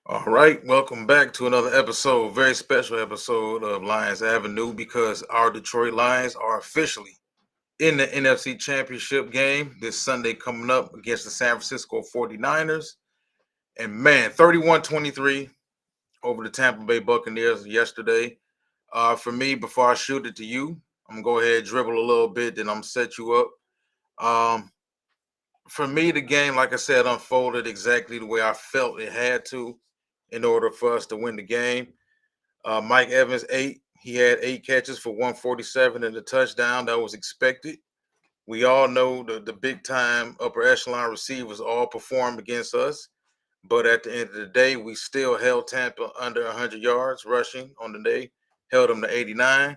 All right, welcome back to another episode, very special episode of Lions Avenue because our Detroit Lions are officially in the NFC Championship game this Sunday coming up against the San Francisco 49ers. And man, 31-23 over the Tampa Bay Buccaneers yesterday. For me, before I shoot it to you, I'm going to go ahead and dribble a little bit, then I'm going to set you up. For me, the game, like I said, unfolded exactly the way I felt it had to in order for us to win the game. Mike Evans, eight. He had 8 catches for 147 and a touchdown. That was expected. We all know the big time upper echelon receivers all performed against us. But at the end of the day, we still held Tampa under 100 yards rushing on the day, held them to 89.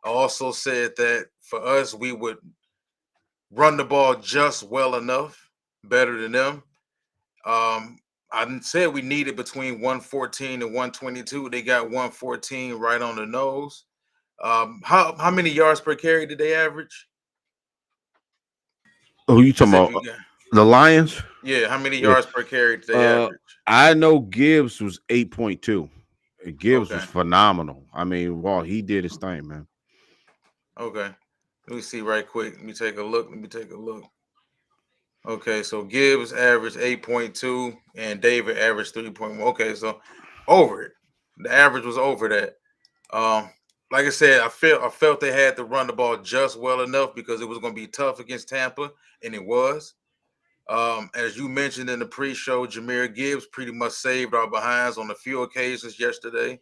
I also said that for us, we would run the ball just well enough, better than them. I said we needed between 114 and 122. They got 114 right on the nose. How many yards per carry did they average? Who you I talking said about? you got The Lions? yeah. How many Yeah. yards per carry did they Uh, average? I know Gibbs was 8.2. Gibbs was Okay, phenomenal. I mean, wow, he did his thing, man. okay. Let me see right quick. Let me take a look. Let me take a look. Okay, so Gibbs averaged 8.2 and David averaged 3.1. Okay, so over it. The average was over that. Um, like I said, I felt they had to run the ball just well enough because it was going to be tough against Tampa, and it was. As you mentioned in the pre-show, Jahmyr Gibbs pretty much saved our behinds on a few occasions yesterday.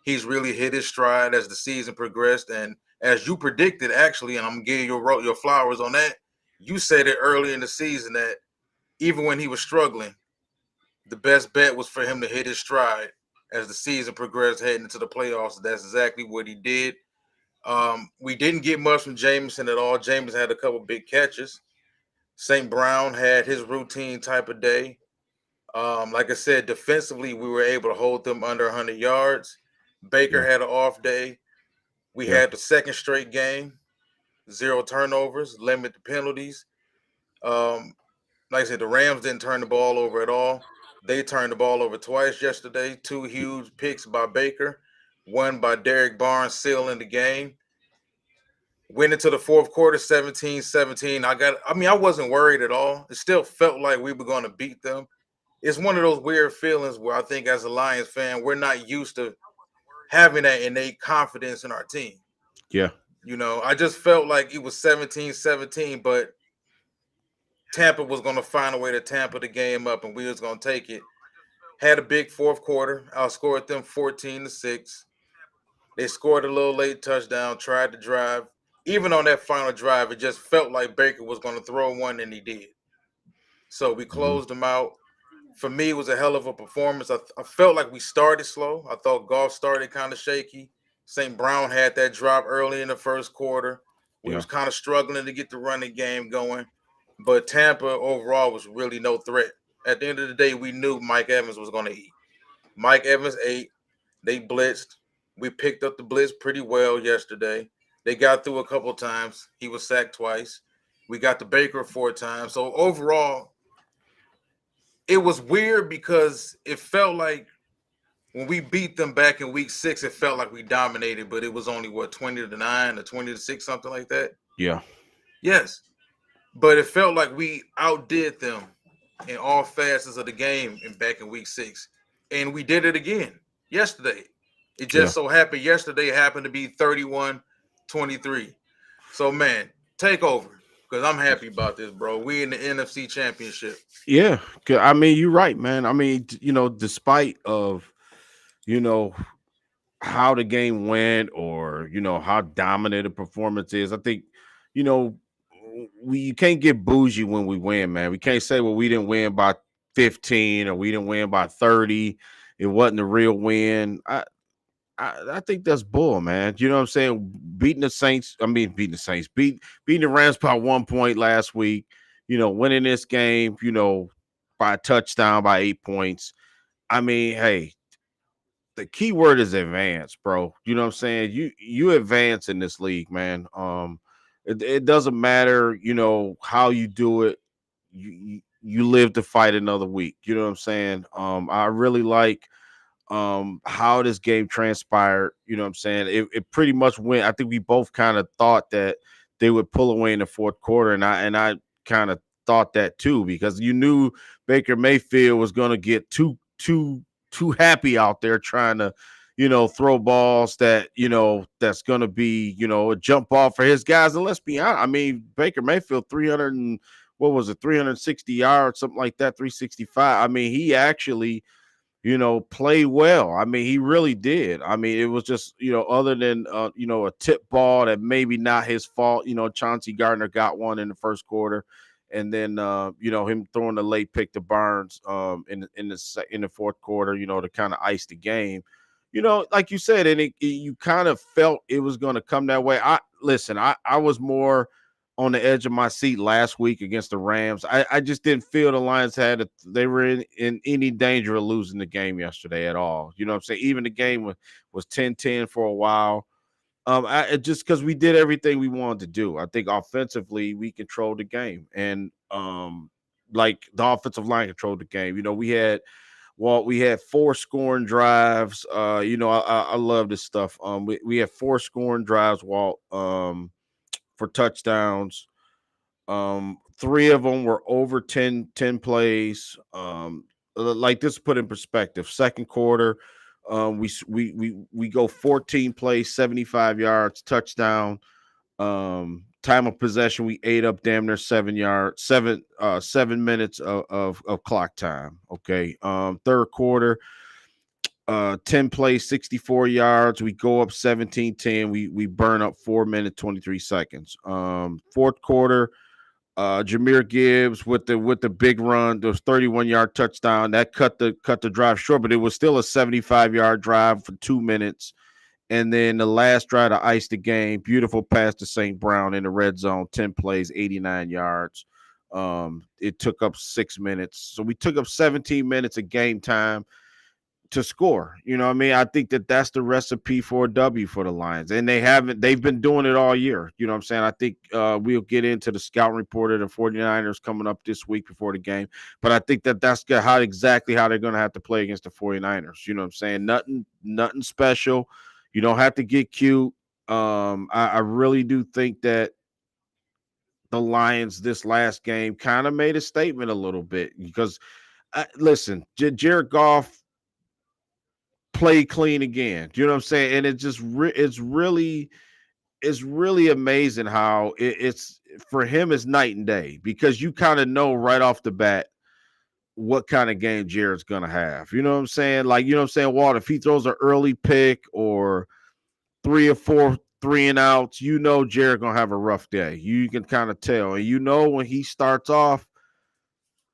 He's really hit his stride as the season progressed, and as you predicted, actually, and I'm gonna give you your flowers on that. You said it early in the season that even when he was struggling, the best bet was for him to hit his stride as the season progressed heading into the playoffs. That's exactly what he did. We didn't get much from Jameson at all. Jameson had a couple big catches. St. Brown had his routine type of day. Like I said, defensively, we were able to hold them under 100 yards. Baker Yeah, had an off day. We yeah, had the second straight game, zero turnovers, limit the penalties. Um, like I said, the Rams didn't turn the ball over at all. They turned the ball over twice yesterday. Two huge picks by Baker, one by Derek Barnes sealing the game. Went into the fourth quarter 17-17. I wasn't worried at all. It still felt like we were going to beat them. It's one of those weird feelings where I think as a Lions fan, we're not used to having that innate confidence in our team. yeah. I just felt like it was 17-17, but Tampa was going to find a way to tamper the game up and we was going to take it. Had a big fourth quarter, outscored them 14-6. They scored a little late touchdown, tried to drive. Even on that final drive, it just felt like Baker was going to throw one, and he did. So we Mhm. closed them out. For me, it was a hell of a performance. I felt like we started slow. I thought golf started kind of shaky. St. Brown had that drop early in the first quarter. We Yeah, was kind of struggling to get the running game going. But Tampa overall was really no threat. At the end of the day, we knew Mike Evans was going to eat. Mike Evans ate. They blitzed. We picked up the blitz pretty well yesterday. They got through a couple times. He was sacked twice. We got the Baker 4 times. So overall, it was weird because it felt like when we beat them back in week 6, it felt like we dominated, but it was only what 20-9 or 20-6, something like that. yeah, Yes. But it felt like we outdid them in all facets of the game back in week 6. And we did it again yesterday. It yeah. just so happened yesterday happened to be 31-23. So man, take over. Because I'm happy about this, bro. We in the NFC Championship. Yeah, I mean, you're right, man. I mean, despite of you know how the game went, or how dominant the performance is, I think you know we you can't get bougie when we win, man. We can't say, well, we didn't win by 15 or we didn't win by 30. It wasn't a real win. I think that's bull, man. You know what I'm saying? Beating the Saints, beating the Rams by 1 point last week. Winning this game, by a touchdown by 8 points. I mean, hey, the key word is advance, bro. You know what I'm saying? You advance in this league, man. It doesn't matter, how you do it. you live to fight another week. You know what I'm saying? I really like how this game transpired. You know what I'm saying? It pretty much went. I think we both kind of thought that they would pull away in the fourth quarter, and I kind of thought that too, because you knew Baker Mayfield was going to get too happy out there trying to, throw balls that, that's going to be, a jump ball for his guys. And let's be honest, I mean, Baker Mayfield 300 and what was it, 360 yards, something like that, 365. I mean, he actually, play well. I mean, he really did. I mean, it was just, other than, a tip ball that maybe not his fault. Chauncey Gardner got one in the first quarter. And then, him throwing the late pick to Barnes in the fourth quarter, to kind of ice the game. Like you said, and you kind of felt it was going to come that way. I was more on the edge of my seat last week against the Rams. I just didn't feel the Lions they were in any danger of losing the game yesterday at all. You know what I'm saying? Even the game was 10-10 for a while. Just because we did everything we wanted to do. I think offensively we controlled the game, and like the offensive line controlled the game. We had 4 scoring drives. I love this stuff. We had 4 scoring drives, Walt, for touchdowns. 3 of them were over 10 plays. Like this put in perspective. Second quarter, we go 14 plays, 75 yards, touchdown. Time of possession, we ate up damn near 7 minutes of clock time. Okay. Third quarter, 10 plays, 64 yards. We go up 17-10. We burn up 4 minutes, 23 seconds. Fourth quarter, Jahmyr Gibbs with the big run, those 31-yard touchdown that cut the drive short, but it was still a 75-yard drive for 2 minutes. And then the last drive to ice the game, beautiful pass to St. Brown in the red zone, 10 plays, 89 yards. It took up 6 minutes. So we took up 17 minutes of game time to score. You know what I mean? I think that's the recipe for a W for the Lions. And they've been doing it all year. You know what I'm saying? I think we'll get into the scouting report of the 49ers coming up this week before the game. But I think that's exactly how they're going to have to play against the 49ers. You know what I'm saying? Nothing special. You don't have to get cute. I really do think that the Lions this last game kind of made a statement a little bit because, listen, Jared Goff play clean again. You know what I'm saying? And it's really amazing how it's for him it's night and day because you kind of know right off the bat what kind of game Jared's gonna have. You know what I'm saying? Like, you know what I'm saying, Walt, if he throws an early pick or 3 or 4 3 and outs, Jared gonna have a rough day. You can kind of tell. And when he starts off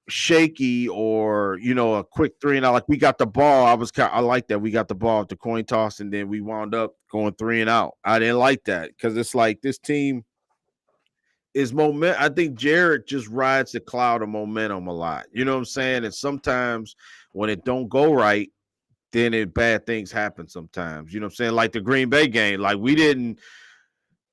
shaky or a quick 3 and out, like we got the ball. I like that we got the ball at the coin toss and then we wound up going 3 and out. I didn't like that because it's like this team is moment. I think Jared just rides the cloud of momentum a lot. You know what I'm saying? And sometimes when it don't go right, then bad things happen sometimes. You know what I'm saying? Like the Green Bay game, like we didn't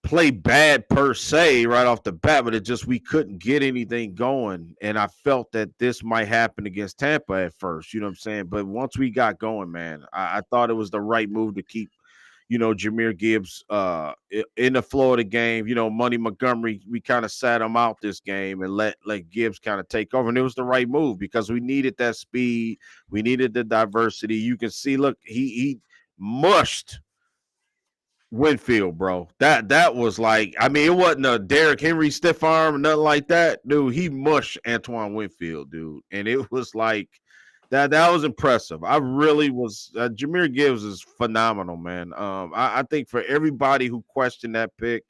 play bad per se right off the bat, but we couldn't get anything going. And I felt that this might happen against Tampa at first, you know what I'm saying? But once we got going, man, I thought it was the right move to keep, Jahmyr Gibbs in the flow of the game. Money Montgomery, we kind of sat him out this game and let Gibbs kind of take over. And it was the right move because we needed that speed. We needed the diversity. You can see, look, he mushed Winfield, bro. That was like, I mean, it wasn't a Derrick Henry stiff arm or nothing like that, dude. He mushed Antoine Winfield, dude, and it was like that. That was impressive. I really was. Jahmyr Gibbs is phenomenal, man. I think for everybody who questioned that pick,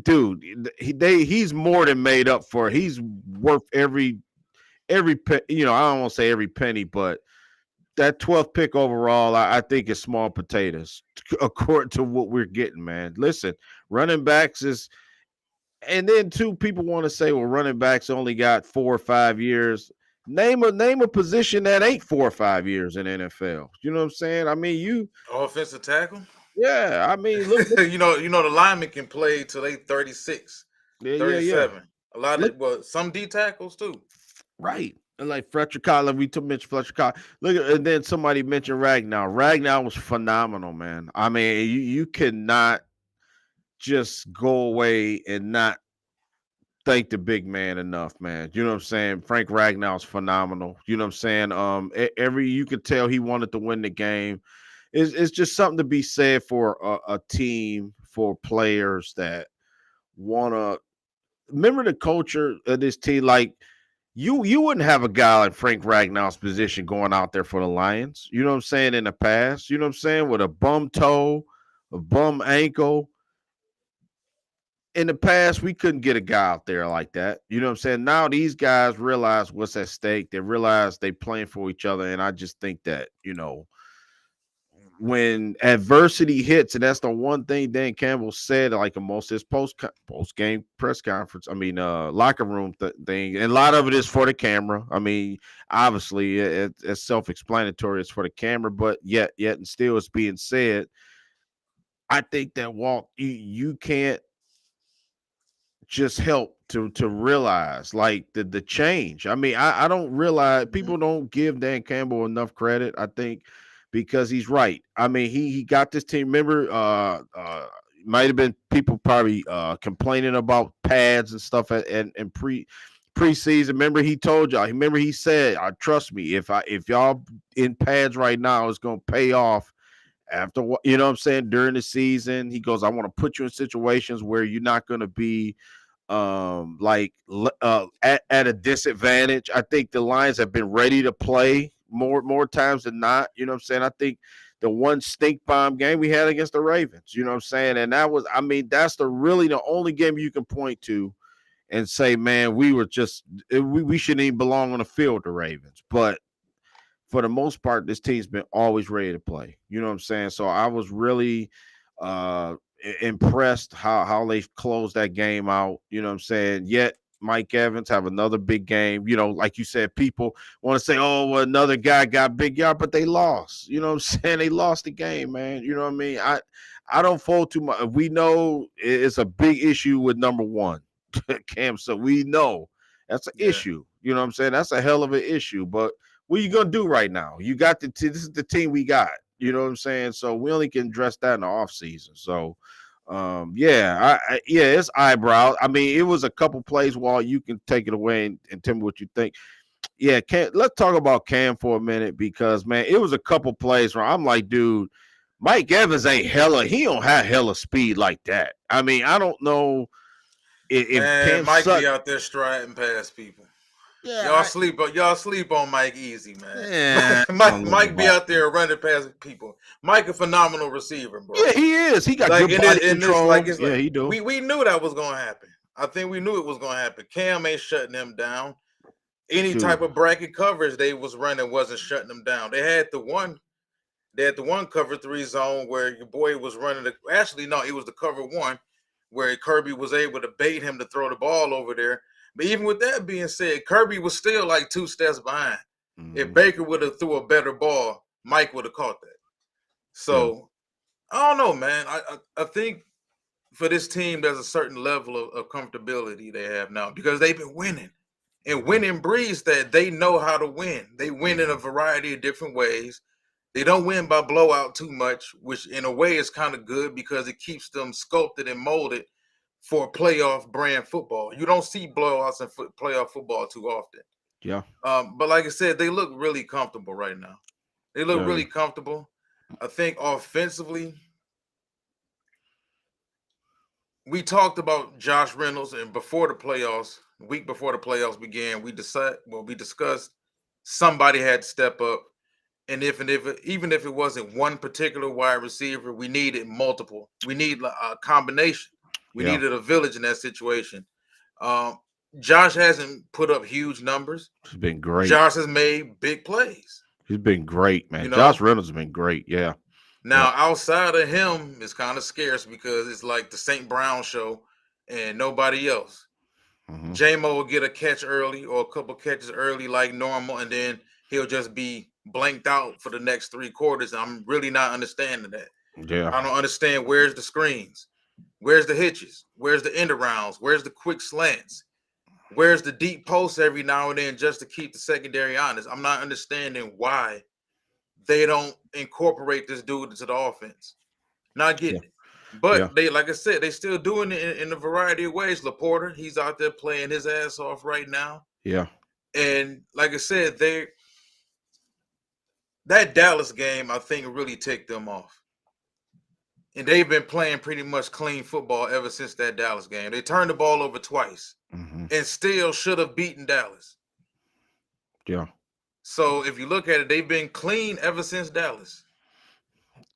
dude, he's more than made up for. He's worth every. I don't want to say every penny, but that 12th pick overall, I think is small potatoes according to what we're getting, man. Listen, running backs and then two people want to say, well, running backs only got 4 or 5 years. Name a position that ain't 4 or 5 years in NFL. You know what I'm saying? I mean, offensive tackle. Yeah, I mean, look. The lineman can play till they 36, Yeah. 37. A lot Look, of some D tackles too. right. And like Fletcher Cox, we took mention Fletcher Cox. Look, and then somebody mentioned Ragnar. Ragnar was phenomenal, man. I mean, you cannot just go away and not thank the big man enough, man. You know what I'm saying? Frank Ragnar's phenomenal. You know what I'm saying? Every you could tell he wanted to win the game. It's just something to be said for a team, for players that want to remember the culture of this team. Like you wouldn't have a guy like Frank Ragnar's position going out there for the Lions. You know what I'm saying? In the past, you know what I'm saying, with a bum toe, a bum ankle. In the past, we couldn't get a guy out there like that. You know what I'm saying? Now these guys realize what's at stake. They realize they playing for each other. And I just think that, when adversity hits, and that's the one thing Dan Campbell said, like in most of his post game press conference, locker room thing, and a lot of it is for the camera. I mean, obviously it's self-explanatory, it's for the camera, but yet and still it's being said. I think that Walt, you can't just help to realize like the change. I mean, I don't realize, Mhm. people don't give Dan Campbell enough credit, I think, because he's right. I mean, he got this team. Remember, might have been people probably complaining about pads and stuff and preseason. Remember, he told y'all. Remember, he said, trust me, if y'all in pads right now, it's gonna pay off after what, you know what I'm saying, during the season. He goes, I want to put you in situations where you're not going to be at a disadvantage. I think the Lions have been ready to play more times than not. You know what I'm saying? I think the one stink bomb game we had against the Ravens, you know what I'm saying? And that was, I mean, that's the only game you can point to and say, man, we were just, we shouldn't even belong on the field, the Ravens. But for the most part, this team's been always ready to play. You know what I'm saying? So I was really uh impressed how they closed that game out. You know what I'm saying? Yet Mike Evans have another big game. You know, like you said, people want to say, oh, well, another guy got big yard, but they lost. You know what I'm saying? They lost the game, man. You know what I mean? I don't fold too much. We know it's a big issue with number one, Cam. So we know that's an Yeah. issue. You know what I'm saying? That's a hell of an issue. But what are you gonna do right now? You got this is the team we got. You know what I'm saying? So we only can address that in the off season. So yeah, it's eyebrow. I mean, it was a couple plays while you can take it away and tell me what you think. Yeah, let's talk about Cam for a minute, because man, it was a couple plays where I'm like, dude, Mike Evans ain't he don't have hella speed like that. I mean, I don't know if Man, Cam Mike be Sutton. out there striding past people. Yeah, Y'all sleep on Mike easy, man. I don't know Mike be about out there running past people. Mike a phenomenal receiver, yeah, bro. he is. He got Like good body in this like control. it's Yeah, like he do. we knew that was gonna happen. I think we knew it was gonna happen. Cam ain't shutting him down. Any Dude. type of bracket coverage they was running wasn't shutting them down. They had the one cover three zone where your boy was running actually no, it was the cover one where Kirby was able to bait him to throw the ball over there. But even with that being said, Kirby was still like two steps behind. If Mhm. Baker would have threw a better ball, Mike would have caught that. Yeah. So I don't know, man. I think for this team, there's a certain level of comfortability they have now because they've been winning. And Mhm. winning breeds that they know how to win. They win in a Mhm. variety of different ways. They don't win by blowout too much, which in a way is kind of good because it keeps them sculpted and molded for playoff brand football. You don't see blowouts in playoff football too often. Yeah. But like I said, they look really comfortable right now. They look Yeah. Yeah. really comfortable. I think offensively, we talked about Josh Reynolds, and before the playoffs, week before the playoffs began, we discussed somebody had to step up, and if even if it wasn't one particular wide receiver, we needed multiple. We need a combination. We Yeah. needed a village in that situation. Um, Josh hasn't put up huge numbers. He's been great. Josh has made big plays. He's been great, You man. Josh know, Reynolds has been great. Yeah. Yeah. now outside of him, it's kind of scarce because it's like the St. Brown show and nobody else. Hmm. JMO will get a catch early or a couple catches early like normal, and then he'll just be blanked out for the next 3 quarters. I'm really not understanding that. Yeah. I don't understand where's the screens, where's the hitches, where's the end arounds, where's the quick slants. Where's the deep post every now and then just to keep the secondary honest? I'm not understanding why they don't incorporate this dude into the offense. Not Yeah, getting it. yeah, But they, like I said, they still doing it in a variety of ways. Laporta, he's out there playing his ass off right now. yeah. And like I said, that Dallas game, I think, really ticked them off. And they've been playing pretty much clean football ever since that Dallas game. They turned the ball over twice Hmm. and still should have beaten Dallas. Yeah, So if you look at it, they've been clean ever since Dallas.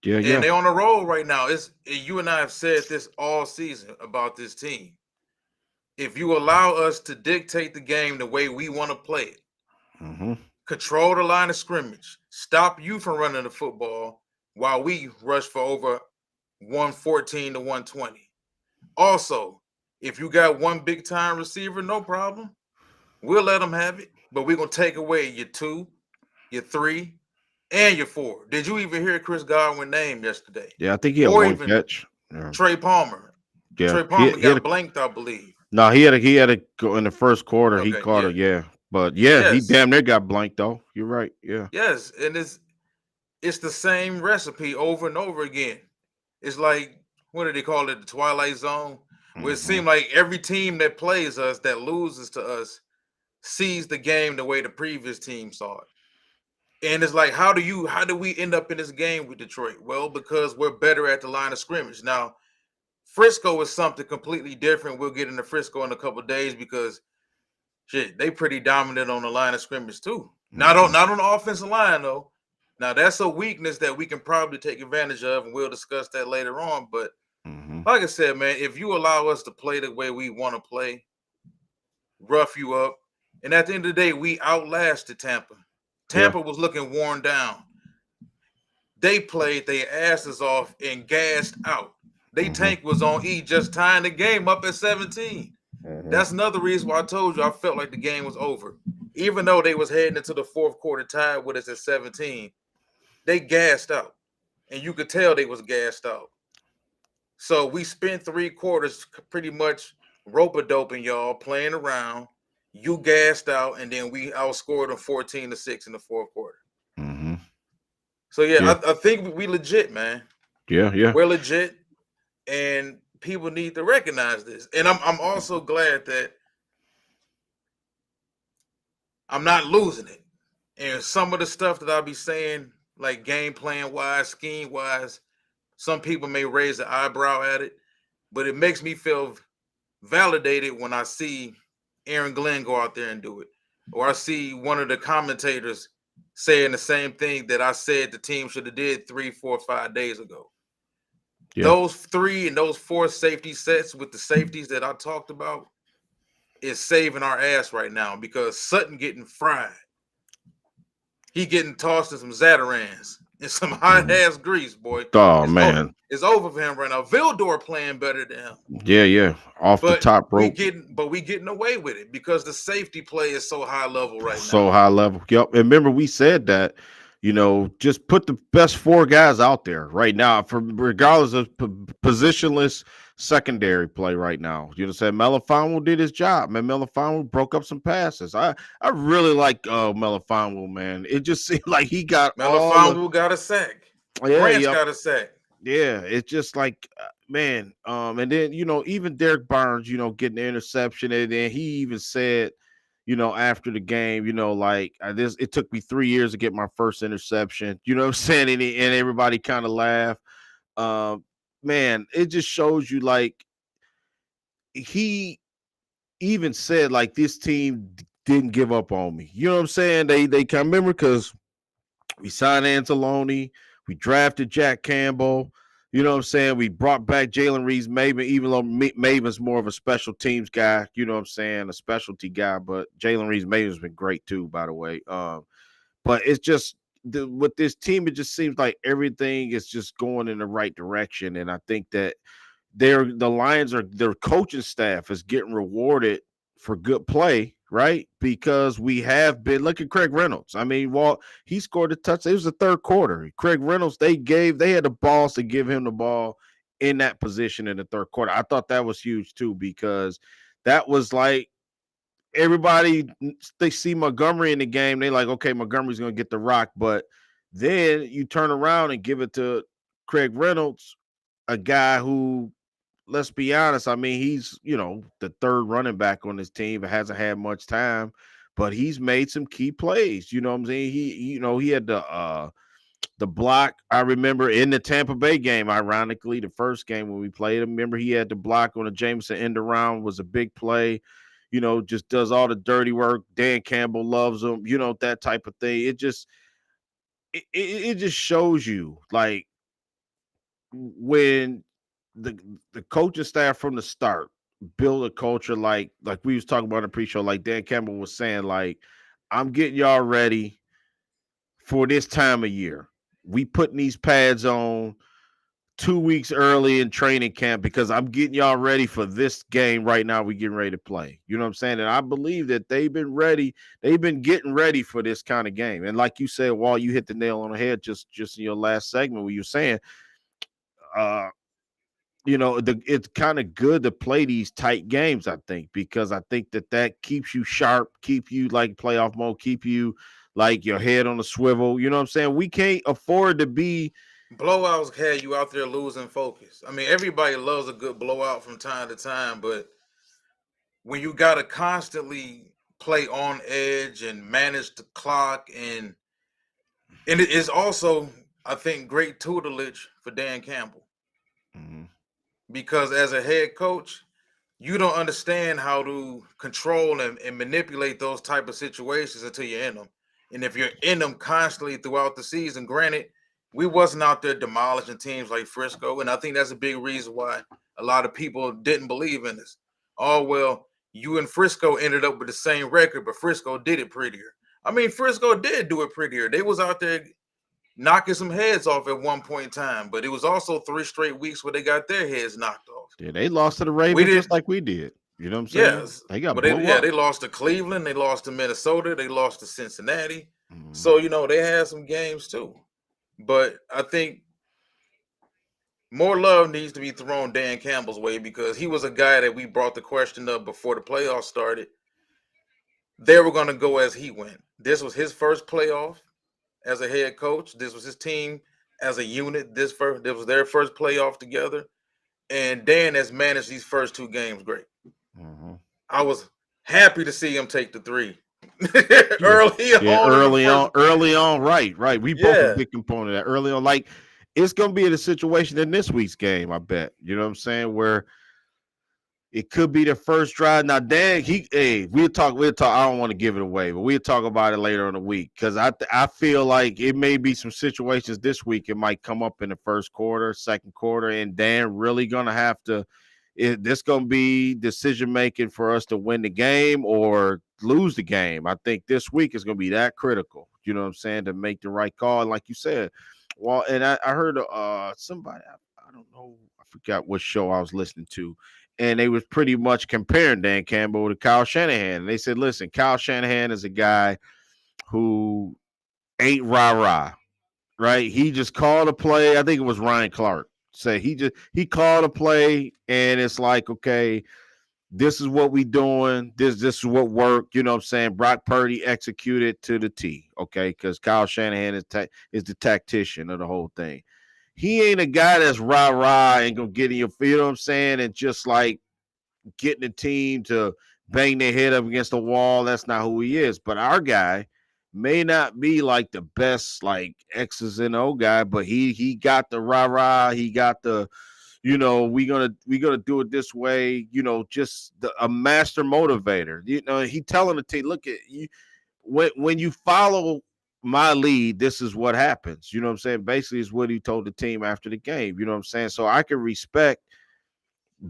yeah, And yeah. they're on a roll right now. It's you and I have said this all season about this team. If you allow us to dictate the game the way we want to play it, Hmm. control the line of scrimmage, stop you from running the football while we rush for over 114 to 120. Also, if you got one big time receiver, no problem. We'll let them have it, but we're going to take away your 2, your 3, and your 4. Did you even hear Chris Godwin name yesterday? Yeah, I think he had Or one even catch. Yeah, Trey Palmer. yeah. Trey Palmer He had a got blanked, I believe. no. He had a go in the first quarter. He Okay, caught yeah. it. Yeah, but yeah, he Yes. damn near got blanked though. You're right. Yeah. Yes, and it's the same recipe over and over again. It's like, what do they call it? The Twilight Zone, where it Hmm. seems like every team that plays us, that loses to us, sees the game the way the previous team saw it. And it's like, how do we end up in this game with Detroit? Well, because we're better at the line of scrimmage. Now, Frisco is something completely different. We'll get into Frisco in a couple of days because shit, they pretty dominant on the line of scrimmage too. Hmm. Not on the offensive line though. Now that's a weakness that we can probably take advantage of, and we'll discuss that later on. But Hmm. like I said, man, if you allow us to play the way we want to play, rough you up, and at the end of the day, we outlasted Tampa. Yeah. Tampa was looking worn down. They played their asses off and gassed out. They Hmm. tank was on E, just tying the game up at 17. Hmm. That's another reason why I told you I felt like the game was over. Even though they was heading into the fourth quarter tied with us at 17, they gassed out. And you could tell they was gassed out. So we spent 3 quarters pretty much rope a doping y'all, playing around. You gassed out, and then we outscored them 14-6 in the fourth quarter. Hmm. So yeah, Yeah. I think we legit, man. Yeah. Yeah. We're legit, and people need to recognize this. And I'm also glad that I'm not losing it. And some of the stuff that I'll be saying, like game plan wise, scheme wise, some people may raise an eyebrow at it, but it makes me feel validated when I see Aaron Glenn go out there and do it. Or I see one of the commentators saying the same thing that I said the team should have did 3, 4, 5 days ago. Yeah. Those 3 and those 4 safety sets with the safeties that I talked about is saving our ass right now because Sutton getting fried. He getting tossed in some Zatarans and some hot Mhm. ass grease, boy. Oh It's over. man. It's over for him right now. Vildor playing better than him, Yeah. Yeah. Off the but top rope. we getting away with it because the safety play is so high level right So now. high level. Yep. And remember, we said that, just put the best four guys out there right now, for regardless of positionless secondary play right now. You know what I'm saying? Melifonwu did his job, man. Melifonwu broke up some passes. I really like Melifonwu, man. It just seemed like he got all of Melifonwu got a sack. yeah, Branch yep. got a sack. Yeah, it's just like man, and then even Derek Barnes, getting the interception, and then he even said, after the game, like this, it took me 3 years to get my first interception. You know what I'm saying? And everybody kind of laughed. Um, man, it just shows you like he even said like this team didn't give up on me. You know what I'm saying? They can remember because we signed Anzalone. We drafted Jack Campbell. You know what I'm saying? We brought back Jalen Reeves Maven, even though Maven's more of a special teams guy. You know what I'm saying? A specialty guy. But Jalen Reeves Maven's been great too, by the way. But it's just with this team, it just seems like everything is just going in the right direction. And I think that the Lions their coaching staff is getting rewarded for good play, right? Because we have been look at Craig Reynolds. I mean, Walt, he scored a touchdown. It was the third quarter. Craig Reynolds, they had the balls to give him the ball in that position in the third quarter. I thought that was huge too, because that was like everybody, they see Montgomery in the game, they like, okay, Montgomery's gonna get the rock, but then you turn around and give it to Craig Reynolds, a guy who, let's be honest, I mean, he's, the third running back on this team, hasn't had much time, but he's made some key plays. You know what I'm saying? He had the block. I remember in the Tampa Bay game, ironically, the first game when we played him, remember he had the block on the Jameson end around, was a big play. Just does all the dirty work. Dan Campbell loves him, that type of thing. It just shows you, like, when the the coaching staff from the start build a culture, like we was talking about in the pre-show, like Dan Campbell was saying, like, I'm getting y'all ready for this time of year. We putting these pads on 2 weeks early in training camp because I'm getting y'all ready for this game right now. We getting ready to play. You know what I'm saying? And I believe that they've been ready. They've been getting ready for this kind of game. And like you said, Wall, you hit the nail on the head just in your last segment where you're saying, uh, it's kind of good to play these tight games, I think, because I think that keeps you sharp, keep you like playoff mode, keep you like your head on the swivel. You know what I'm saying? We can't afford to be. Blowouts had you out there losing focus. I mean, everybody loves a good blowout from time to time, but when you got to constantly play on edge and manage the clock, and it is also, I think, great tutelage for Dan Campbell. Mhm. Because as a head coach, you don't understand how to control and manipulate those type of situations until you're in them. And if you're in them constantly throughout the season, granted, we wasn't out there demolishing teams like Frisco, and I think that's a big reason why a lot of people didn't believe in us. Oh, well, you and Frisco ended up with the same record, but Frisco did it prettier. I mean, Frisco did do it prettier. They was out there knocking some heads off at one point in time, but it was also 3 straight weeks where they got their heads knocked off. Yeah, they lost to the We Ravens just did, like we did. You know what I'm saying? yes, They got but blew up. they lost to Cleveland, they lost to Minnesota, they lost to Cincinnati. Mhm. So they had some games too. But I think more love needs to be thrown Dan Campbell's way because he was a guy that we brought the question up before the playoffs started. They were going to go as he went. This was his first playoff as a head coach. This was his team as a unit. This was their first playoff together. And Dan has managed these first two games great. Mhm. I was happy to see him take the three Yeah. early Yeah, on in the first. early on, right. We both a Yeah, big component of that early on. Like, it's gonna be in a situation in this week's game, I bet. You know what I'm saying? Where it could be the first drive. Now, Dan, we'll talk. I don't want to give it away, but we'll talk about it later in the week because I feel like it may be some situations this week. It might come up in the first quarter, second quarter, and Dan really gonna have to. This gonna be decision making for us to win the game or lose the game. I think this week is gonna be that critical. You know what I'm saying, to make the right call. And like you said, well, and I heard somebody. I don't know. I forgot what show I was listening to, and they was pretty much comparing Dan Campbell to Kyle Shanahan. And they said, listen, Kyle Shanahan is a guy who ain't rah-rah, right? He just called a play. I think it was Ryan Clark. Say he called a play, and it's like, okay, this is what we doing. This is what worked. You know what I'm saying? Brock Purdy executed to the T, okay? Because Kyle Shanahan is the tactician of the whole thing. He ain't a guy that's rah-rah and gonna get in your, you know what I'm saying, and just like getting the team to bang their head up against the wall. That's not who he is. But our guy may not be like the best like X's and O guy, but he got the rah rah. He got the, we gonna do it this way. Just a master motivator. He telling the team, look at you when you follow my lead, this is what happens. You know what I'm saying? Basically, is what he told the team after the game. You know what I'm saying? So I can respect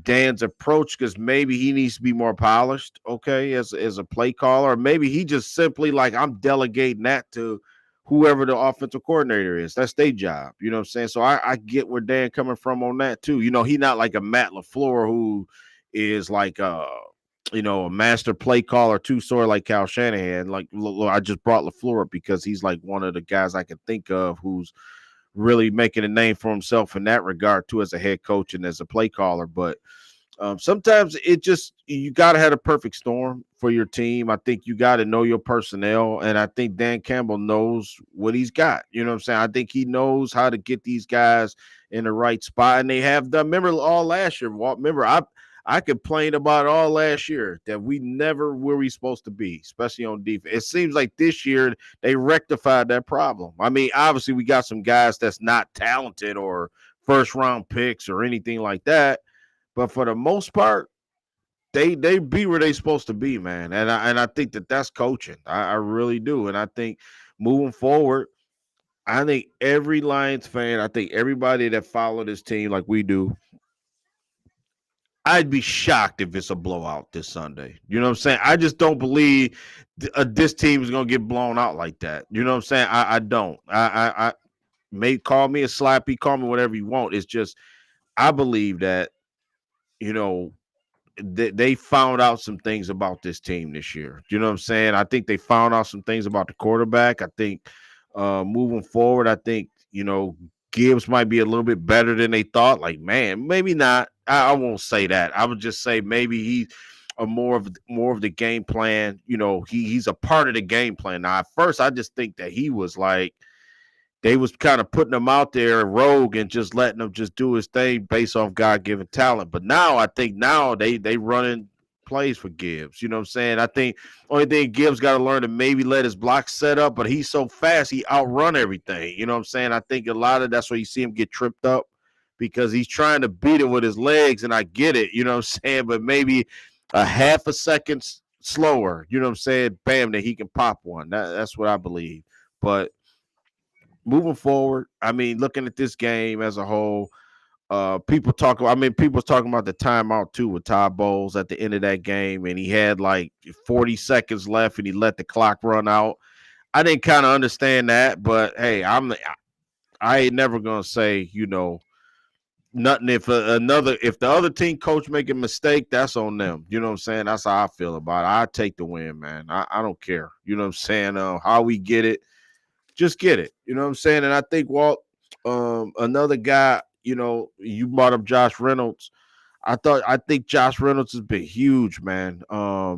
Dan's approach because maybe he needs to be more polished, okay, as a play caller, or maybe he just simply like, I'm delegating that to whoever the offensive coordinator is. That's their job. You know what I'm saying? So I get where Dan coming from on that too. He not like a Matt LaFleur who is like a master play caller too, sort of like Kyle Shanahan. Like, look, I just brought LaFleur up because he's like one of the guys I can think of who's really making a name for himself in that regard too, as a head coach and as a play caller. But Sometimes it just you got to have a perfect storm for your team. I think you got to know your personnel, and I think Dan Campbell knows what he's got. You know what I'm saying? I think he knows how to get these guys in the right spot, and they have done. Remember all last year, Walt. Remember I complained about all last year that we never where we supposed to be, especially on defense. It seems like this year they rectified that problem. I mean, obviously we got some guys that's not talented or first round picks or anything like that, but for the most part, they be where they supposed to be, man. And I think that's coaching. I really do. And I think moving forward, I think every Lions fan, I think everybody that followed this team like we do, I'd be shocked if it's a blowout this Sunday. You know what I'm saying? I just don't believe this team is gonna get blown out like that. You know what I'm saying? I don't. I may call me a slappy, call me whatever you want. It's just I believe that you know they found out some things about this team this year. You know what I'm saying? I think they found out some things about the quarterback. I think moving forward, I think Gibbs might be a little bit better than they thought. Like, man, maybe not. I won't say that. I would just say maybe he's a more of the game plan. He's a part of the game plan. Now, at first, I just think that he was like they was kind of putting him out there rogue and just letting him just do his thing based off God given talent. But now I think they running plays for Gibbs. You know what I'm saying? I think only thing Gibbs got to learn to maybe let his block set up, but he's so fast he outrun everything. You know what I'm saying? I think a lot of that's where you see him get tripped up because he's trying to beat it with his legs, and I get it. You know what I'm saying? But maybe a half a second slower. You know what I'm saying? Bam, that he can pop one. That's what I believe. But moving forward, I mean, looking at this game as a whole, people talking about the timeout too with Todd Bowles at the end of that game, and he had like 40 seconds left, and he let the clock run out. I didn't kind of understand that, but hey, I ain't never gonna say nothing if the other team coach make a mistake, that's on them. You know what I'm saying? That's how I feel about it. I take the win, man. I don't care. You know what I'm saying? How we get it, just get it. You know what I'm saying? And I think Walt, another guy, you brought up Josh Reynolds. I think Josh Reynolds has been huge, man.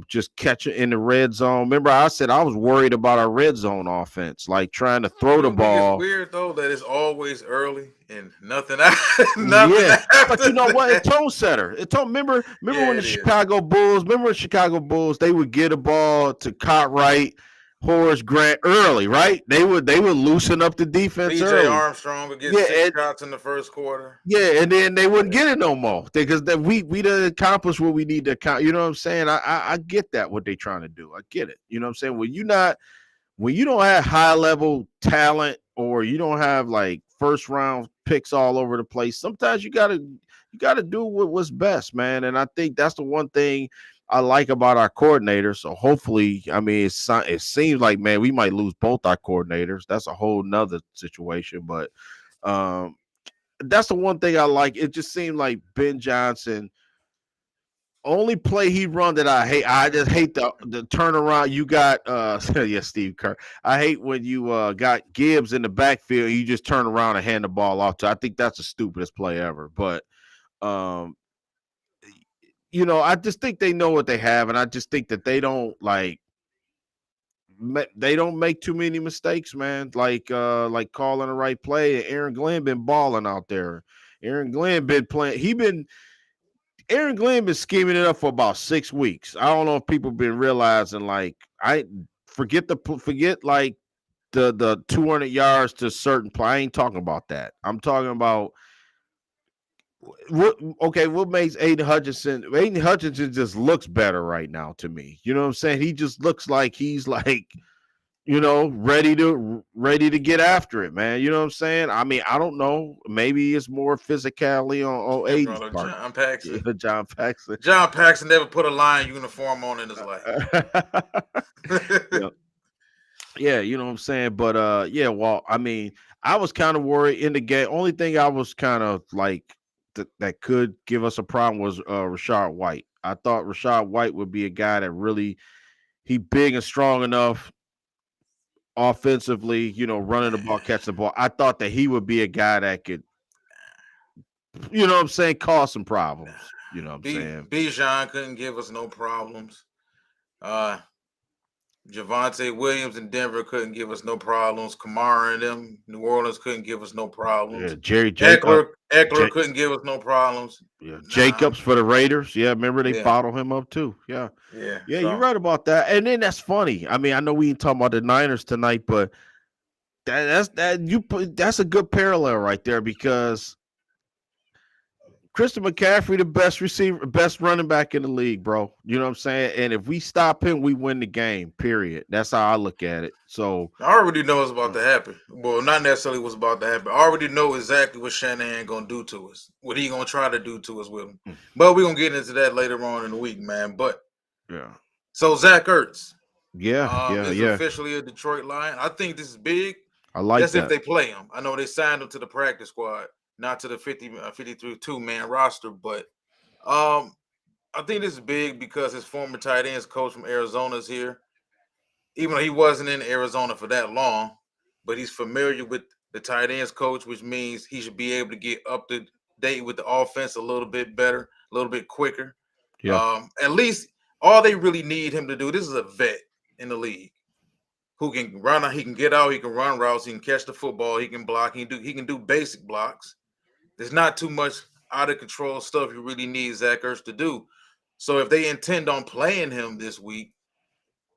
Just catching in the red zone. Remember, I said I was worried about our red zone offense, like trying to throw the It's ball. weird though that it's always early and nothing. Nothing Yeah, but after you know what? It that. tone setter. It told. Remember Yeah, when the it is. Chicago Bulls. Remember when Chicago Bulls? They would get a ball to Cartwright, Horace Grant early, right? They would loosen up the defense B.J. early. Armstrong would get Yeah, 6 shots in the first quarter. yeah, and then they wouldn't get it no more because we done accomplished what we need to accomplish. You know what I'm saying? I get that what they trying to do. I get it. You know what I'm saying? When you don't have high level talent or you don't have like first round picks all over the place, sometimes you gotta do what's best, man. And I think that's the one thing I like about our coordinators. So hopefully, I mean, it seems like man, we might lose both our coordinators. That's a whole nother situation, but um that's the one thing I like. It just seemed like Ben Johnson only play he run that I hate. I just hate the turnaround. You got yeah, Steve Kerr. I hate when you got Gibbs in the backfield. You just turn around and hand the ball off to. I think that's the stupidest play ever. But um, I just think they know what they have, and I just think that they don't make too many mistakes, man. Like calling the right play. Aaron Glenn been balling out there. Aaron Glenn been playing. Aaron Glenn been scheming it up for about 6 weeks. I don't know if people been realizing like I forget like the 200 yards to certain play. I ain't talking about that. I'm talking about what makes Aiden Hutchinson? Aiden Hutchinson just looks better right now to me. You know what I'm saying? He just looks like he's like ready to get after it, man. You know what I'm saying? I mean, I don't know. Maybe it's more physicality on They Aiden's brought up part. John Paxson. Yeah, John Paxson. John Paxson never put a Lion uniform on in his life. Yeah. Yeah, you know what I'm saying? But yeah, well, I mean, I was kind of worried in the game. Only thing I was kind of like that could give us a problem was Rashad White. I thought Rashad White would be a guy that really he big and strong enough offensively, running the ball, catching the ball. I thought that he would be a guy that could, you know what I'm saying, cause some problems. You know what I'm B saying? Bijan couldn't give us no problems. Uh, Javante Williams in Denver couldn't give us no problems. Kamara and them, New Orleans couldn't give us no Yeah, problems. Jerry Jake, Eckler Jake, couldn't give us no problems. yeah, Nah, Jacobs for the Raiders. Yeah, remember they yeah, bottled him up too. Yeah, yeah. yeah, you're So right about that. And then that's funny. I mean, I know we ain't talking about the Niners tonight, but that's a good parallel right there because Christian McCaffrey, the best receiver, best running back in the league, bro. You know what I'm saying? And if we stop him, we win the game. Period. That's how I look at it. So, I already know what's about to happen. Well, not necessarily what's about to happen. I already know exactly what Shanahan gonna do to us. What he gonna try to do to us with him. But we're gonna get into that later on in the week, man. But yeah, so Zach Ertz is yeah. officially a Detroit Lion. I think this is big. I like That's if that. they play him. I know they signed him to the practice squad, not to the 53 2-man roster. But um, I think this is big because his former tight ends coach from Arizona is here. Even though he wasn't in Arizona for that long, but he's familiar with the tight ends coach, which means he should be able to get up to date with the offense a little bit better, a little bit quicker. Yeah, At least all they really need him to do. This is a vet in the league who can run. He can get out. He can run routes. He can catch the football. He can block. He can do basic blocks. There's not too much out of control stuff you really need Zach Ertz to do. So if they intend on playing him this week,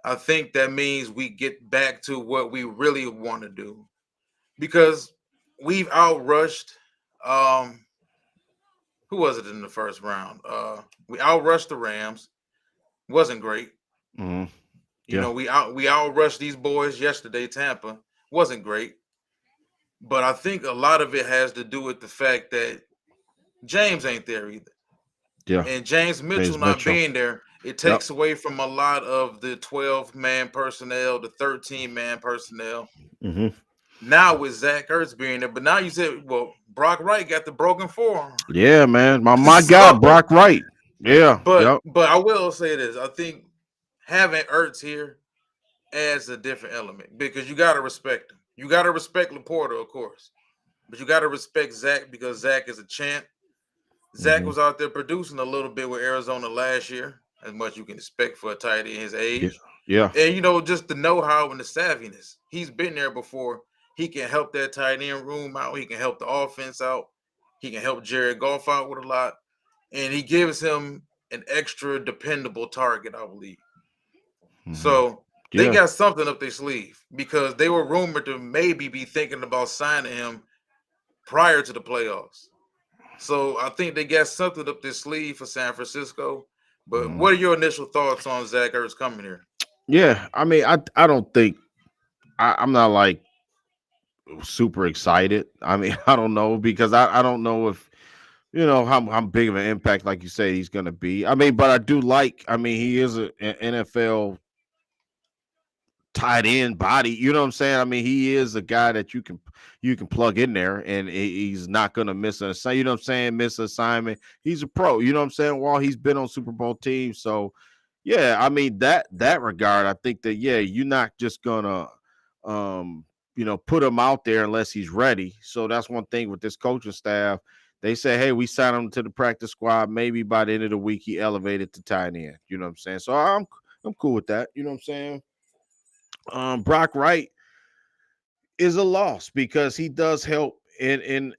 I think that means we get back to what we really want to do because we've outrushed. Um, who was it in the first round? We outrushed the Rams. Wasn't great. hmm You yeah, know, we outrushed these boys yesterday. Tampa wasn't great, but I think a lot of it has to do with the fact that James ain't there either, yeah. and James Mitchell James not Mitchell. being there, it Yep. takes away from a lot of the 12-man personnel, the 13-man personnel. hmm Now with Zach Ertz being there, but now you said, well, Brock Wright got the broken forearm. Yeah, man. My guy, So, Brock Wright. Yeah. but Yep. but I will say this: I think having Ertz here adds a different element because you got to respect him. You got to respect Laporta, of course, but you got to respect Zach because Zach is a champ. Zach hmm was out there producing a little bit with Arizona last year, as much you can expect for a tight end his Yeah. age. Yeah. And just the know-how and the savviness. He's been there before. He can help that tight end room out. He can help the offense out. He can help Jared Goff out with a lot. And he gives him an extra dependable target, I believe. hmm So they Yeah. got something up their sleeve because they were rumored to maybe be thinking about signing him prior to the playoffs. So I think they got something up their sleeve for San Francisco. But hmm what are your initial thoughts on Zach Ertz coming here? Yeah. I mean, I don't think I'm not like super excited. I mean, I don't know because I don't know if how big of an impact, like you say, he's going to be. I mean, but I do like. I mean, he is an NFL tight end body. You know what I'm saying? I mean, he is a guy that you can plug in there, and he's not going to miss an assignment. You know what I'm saying? Miss an assignment. He's a pro. You know what I'm saying? While he's been on Super Bowl teams, so yeah. I mean that regard, I think that you're not just gonna put him out there unless he's ready. So that's one thing with this coaching staff. They say, hey, we signed him to the practice squad. Maybe by the end of the week, he elevated to tight end. You know what I'm saying? So I'm cool with that. You know what I'm saying? Brock Wright is a loss because he does help in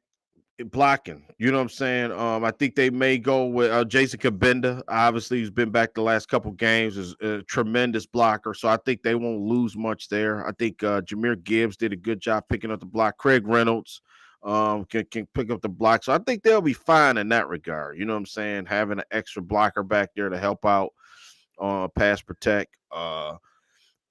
blocking. You know what I'm saying? I think they may go with Jason Kabinda. Obviously, he's been back the last couple games. Is a tremendous blocker, so I think they won't lose much there. I think Jameer Gibbs did a good job picking up the block. Craig Reynolds can pick up the block, so I think they'll be fine in that regard. You know what I'm saying? Having an extra blocker back there to help out pass protect.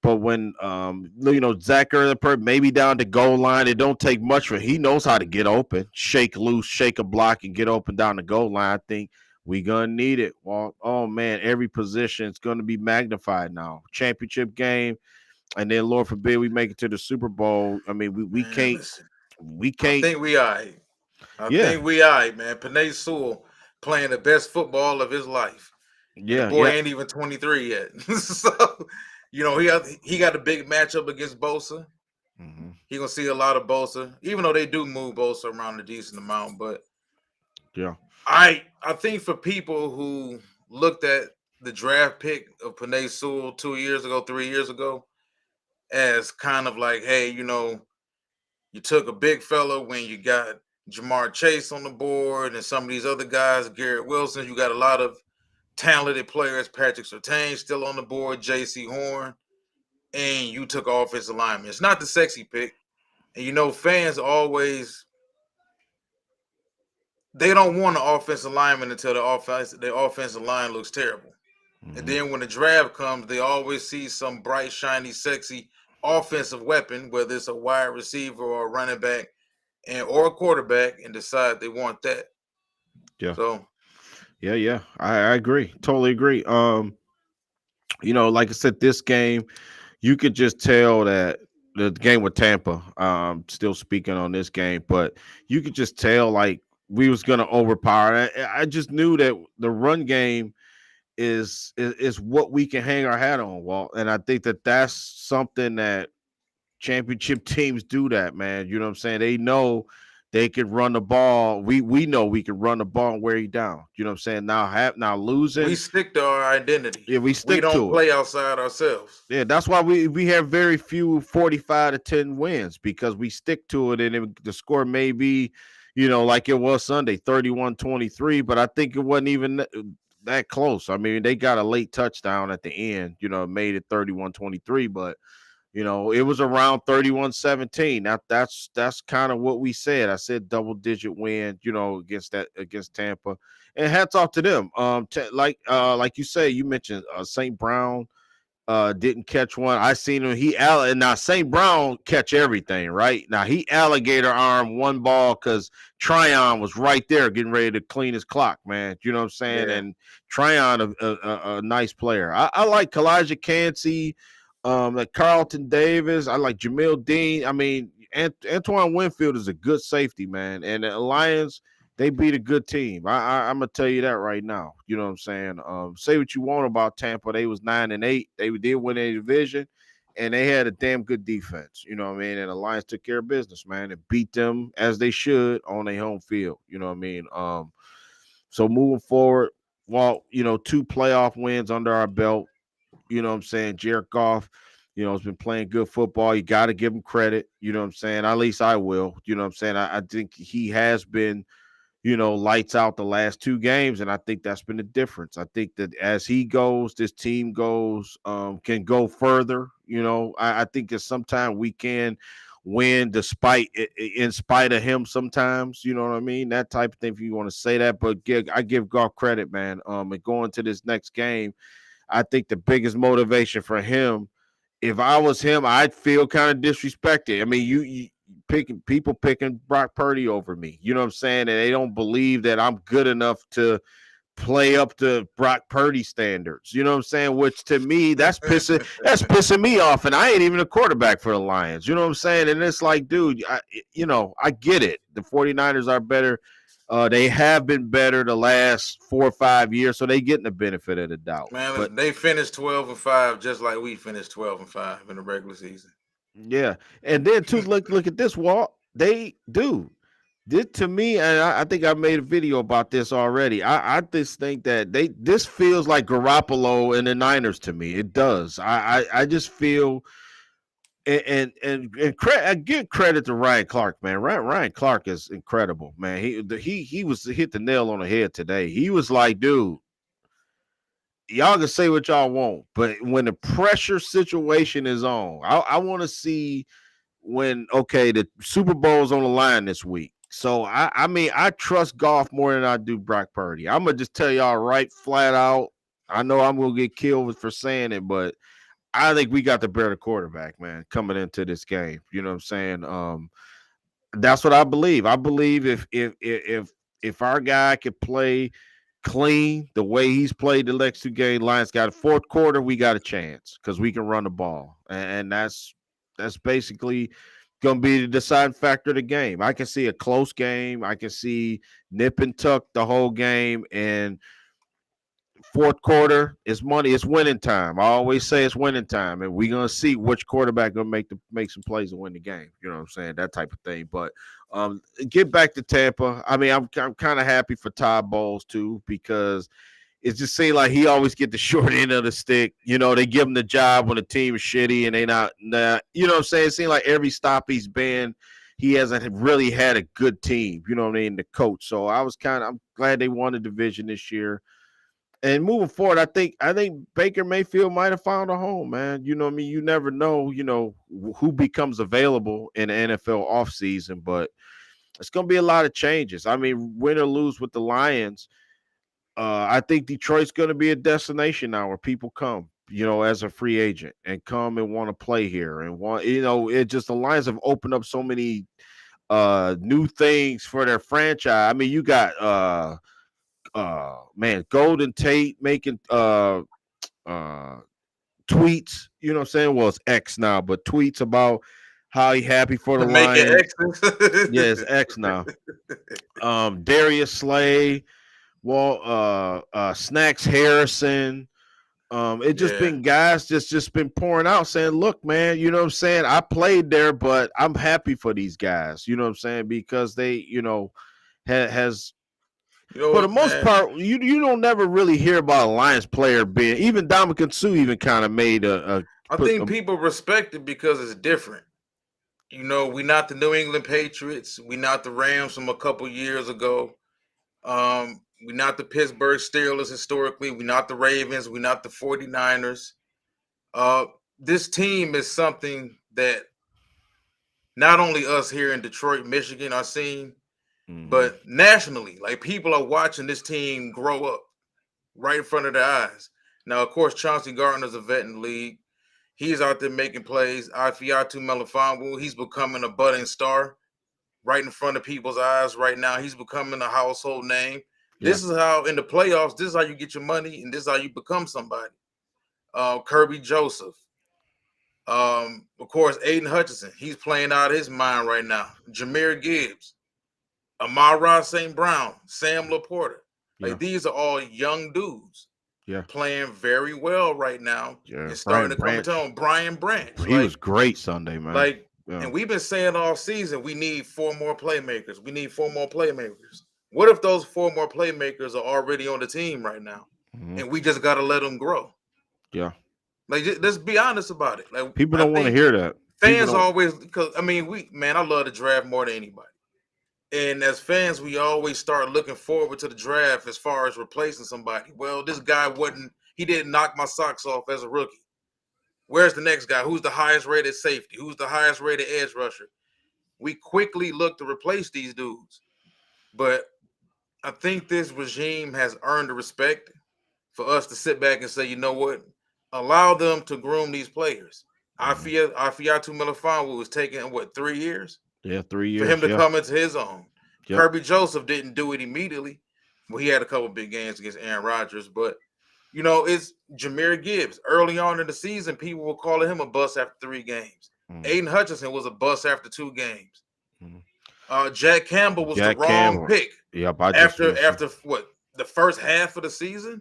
But when Zach Ertz maybe down the goal line, it don't take much for him. He knows how to get open, shake loose, shake a block, and get open down the goal line. I think we gonna need it. Well, oh man, every position is gonna be magnified now. Championship game, and then Lord forbid we make it to the Super Bowl. I mean, we Man, can't listen. we I can't. think we all right. I Yeah, think we all right, man. Panay Sewell playing the best football of his life. And the yeah, boy yeah. ain't even 23 yet. So, he got a big matchup against Bosa. hmm He gonna see a lot of Bosa, even though they do move Bosa around a decent amount. But Yeah. I think for people who looked at the draft pick of Panay Sewell 2 years ago, 3 years ago, as kind of like, hey, you took a big fella when you got Jamar Chase on the board and some of these other guys, Garrett Wilson. You got a lot of talented players, Patrick Surtain still on the board, J.C. Horn, and you took offensive lineman. It's not the sexy pick. And fans always they don't want an offensive lineman until the offensive line looks terrible. And Mhm. then when the draft comes, they always see some bright, shiny, sexy offensive weapon, whether it's a wide receiver or a running back or a quarterback, and decide they want that. Yeah, So yeah. I agree. Totally agree. Like I said, this game, you could just tell that the game with Tampa, still speaking on this game, but you could just tell like we was gonna overpower. I just knew that the run game is what we can hang our hat on, Walt. And I think that that's something that championship teams do that, man. You know what I'm saying? They know they could run the ball. We know we can run the ball and wear you down. You know what I'm saying? Now we losing, stick to our identity. yeah, we We stick don't to it. play outside ourselves. Yeah, that's why we have very few 45-10 wins because we stick to it, and the score may be, like it was Sunday, 31-23, but I think it wasn't even that close. I mean, they got a late touchdown at the end, made it 31-23, but it was around 31-17. That's kind of what we said. I said double digit win, against Tampa. And hats off to them. Like you say, you mentioned St. Brown didn't catch one. I seen him. And now St. Brown catch everything, right? Now he alligator arm one ball because Tryon was right there getting ready to clean his clock, man. You know what I'm saying? Yeah. And Tryon, a nice player. I like Kalijah Cansey, like Carlton Davis. I like Jamil Dean. I mean, Antoine Winfield is a good safety, man. And the Lions, they beat a good team. I'm gonna tell you that right now. You know what I'm saying? Say what you want about Tampa. They was 9-8. They did win a division, and they had a damn good defense. You know what I mean? And the Lions took care of business, man, and beat them as they should on their home field. You know what I mean? So moving forward, well, two playoff wins under our belt. You know what I'm saying? Jared Goff, has been playing good football. You got to give him credit. You know what I'm saying? At least I will. You know what I'm saying? I think he has been, lights out the last two games. And I think that's been the difference. I think that as he goes, this team goes, can go further. I think that sometimes we can win in spite of him sometimes, you know what I mean? That type of thing, if you want to say that. But I give Goff credit, man. And going to this next game, I think the biggest motivation for him, if I was him, I'd feel kind of disrespected. I mean, you picking Brock Purdy over me. You know what I'm saying? And they don't believe that I'm good enough to play up to Brock Purdy standards. You know what I'm saying? Which to me, that's pissing me off. And I ain't even a quarterback for the Lions. You know what I'm saying? And it's like, dude, I get it. The 49ers are better. They have been better the last 4 or 5 years, so they getting the benefit of the doubt. Man, But listen, they finished 12-5 just like we finished 12-5 in the regular season. yeah, and then too, look at this, Walt. They do this to me, and I think I made a video about this already. I just think that this feels like Garoppolo and the Niners to me. It does. I just feel I give credit to Ryan Clark, man. Ryan Clark is incredible, man. He was hit the nail on the head today. He was like, dude, y'all can say what y'all want, but when the pressure situation is on, I want to see when the Super Bowl's on the line this week. So I mean I trust Goff more than I do Brock Purdy. I'm gonna just tell y'all right flat out. I know I'm gonna get killed for saying it, but I think we got the better quarterback, man, coming into this game. You know what I'm saying? That's what I believe. I believe if our guy could play clean the way he's played the next two games, Lions got a fourth quarter, we got a chance because we can run the ball, and that's basically going to be the deciding factor of the game. I can see a close game. I can see nip and tuck the whole game, and fourth quarter is money. It's winning time. I always say it's winning time, and we're gonna see which quarterback gonna make some plays and win the game. You know what I'm saying? That type of thing. But get back to Tampa. I mean, I'm kind of happy for Todd Bowles too because it just seems like he always get the short end of the stick. You know, they give him the job when the team is shitty and they not. You know what I'm saying? It seems like every stop he's been, he hasn't really had a good team. You know what I mean? The coach. So I'm glad they won the division this year. And moving forward, I think Baker Mayfield might have found a home, man. You know what I mean? You never know, who becomes available in the NFL offseason, but it's gonna be a lot of changes. I mean, win or lose with the Lions, I think Detroit's gonna be a destination now where people come, as a free agent and come and want to play here and want, it just the Lions have opened up so many new things for their franchise. I mean, you got man, Golden Tate making tweets, you know what I'm saying? Well, it's X now, but tweets about how he happy for the Make it Lions. excellent. Yeah, it's X now. Darius Slay, Snacks Harrison. It just Yeah. been guys just been pouring out saying, look, man, you know what I'm saying? I played there, but I'm happy for these guys, you know what I'm saying? Because they, has for the most Man, part, you don't never really hear about a Lions player being even Dominican Sue even kind of made I think people respect it because it's different. We not the New England Patriots. We not the Rams from a couple years ago. We not the Pittsburgh Steelers historically. We not the Ravens. We not the 49ers. This team is something that not only us here in Detroit, Michigan are seeing, but nationally. Like people are watching this team grow up right in front of their eyes. Now, of course, Chauncey Gardner's a vet in the league. He's out there making plays. Afiatu Melifonwu, he's becoming a budding star right in front of people's eyes right now. He's becoming a household name. Yeah. This is how in the playoffs, this is how you get your money, and this is how you become somebody. Kirby Joseph. Of course, Aiden Hutchinson. He's playing out of his mind right now. Jahmyr Gibbs, Amara St. Brown, Sam Laporta. Like these are all young dudes. Yeah. Playing very well right now. Yeah. And starting to come into own. Brian Branch. He was great Sunday, man. And we've been saying all season we need 4 more playmakers. We need 4 more playmakers. What if those 4 more playmakers are already on the team right now? And we just gotta let them grow. Yeah. Like let's be honest about it. Like people don't want to hear that. Fans always because I love the draft more than anybody. And as fans, we always start looking forward to the draft as far as replacing somebody. Well, this guy he didn't knock my socks off as a rookie. Where's the next guy? Who's the highest rated safety? Who's the highest rated edge rusher? We quickly look to replace these dudes. But I think this regime has earned the respect for us to sit back and say, you know what? Allow them to groom these players. Afiatu Melifonwu was taking, 3 years? Yeah, 3 years. For him to come into his own. Yep. Kirby Joseph didn't do it immediately. Well, he had a couple big games against Aaron Rodgers, but it's Jahmyr Gibbs. Early on in the season, people were calling him a bust after 3 games. Aiden Hutchinson was a bust after 2 games. Jack Campbell was the wrong pick. Yep, after the first half of the season.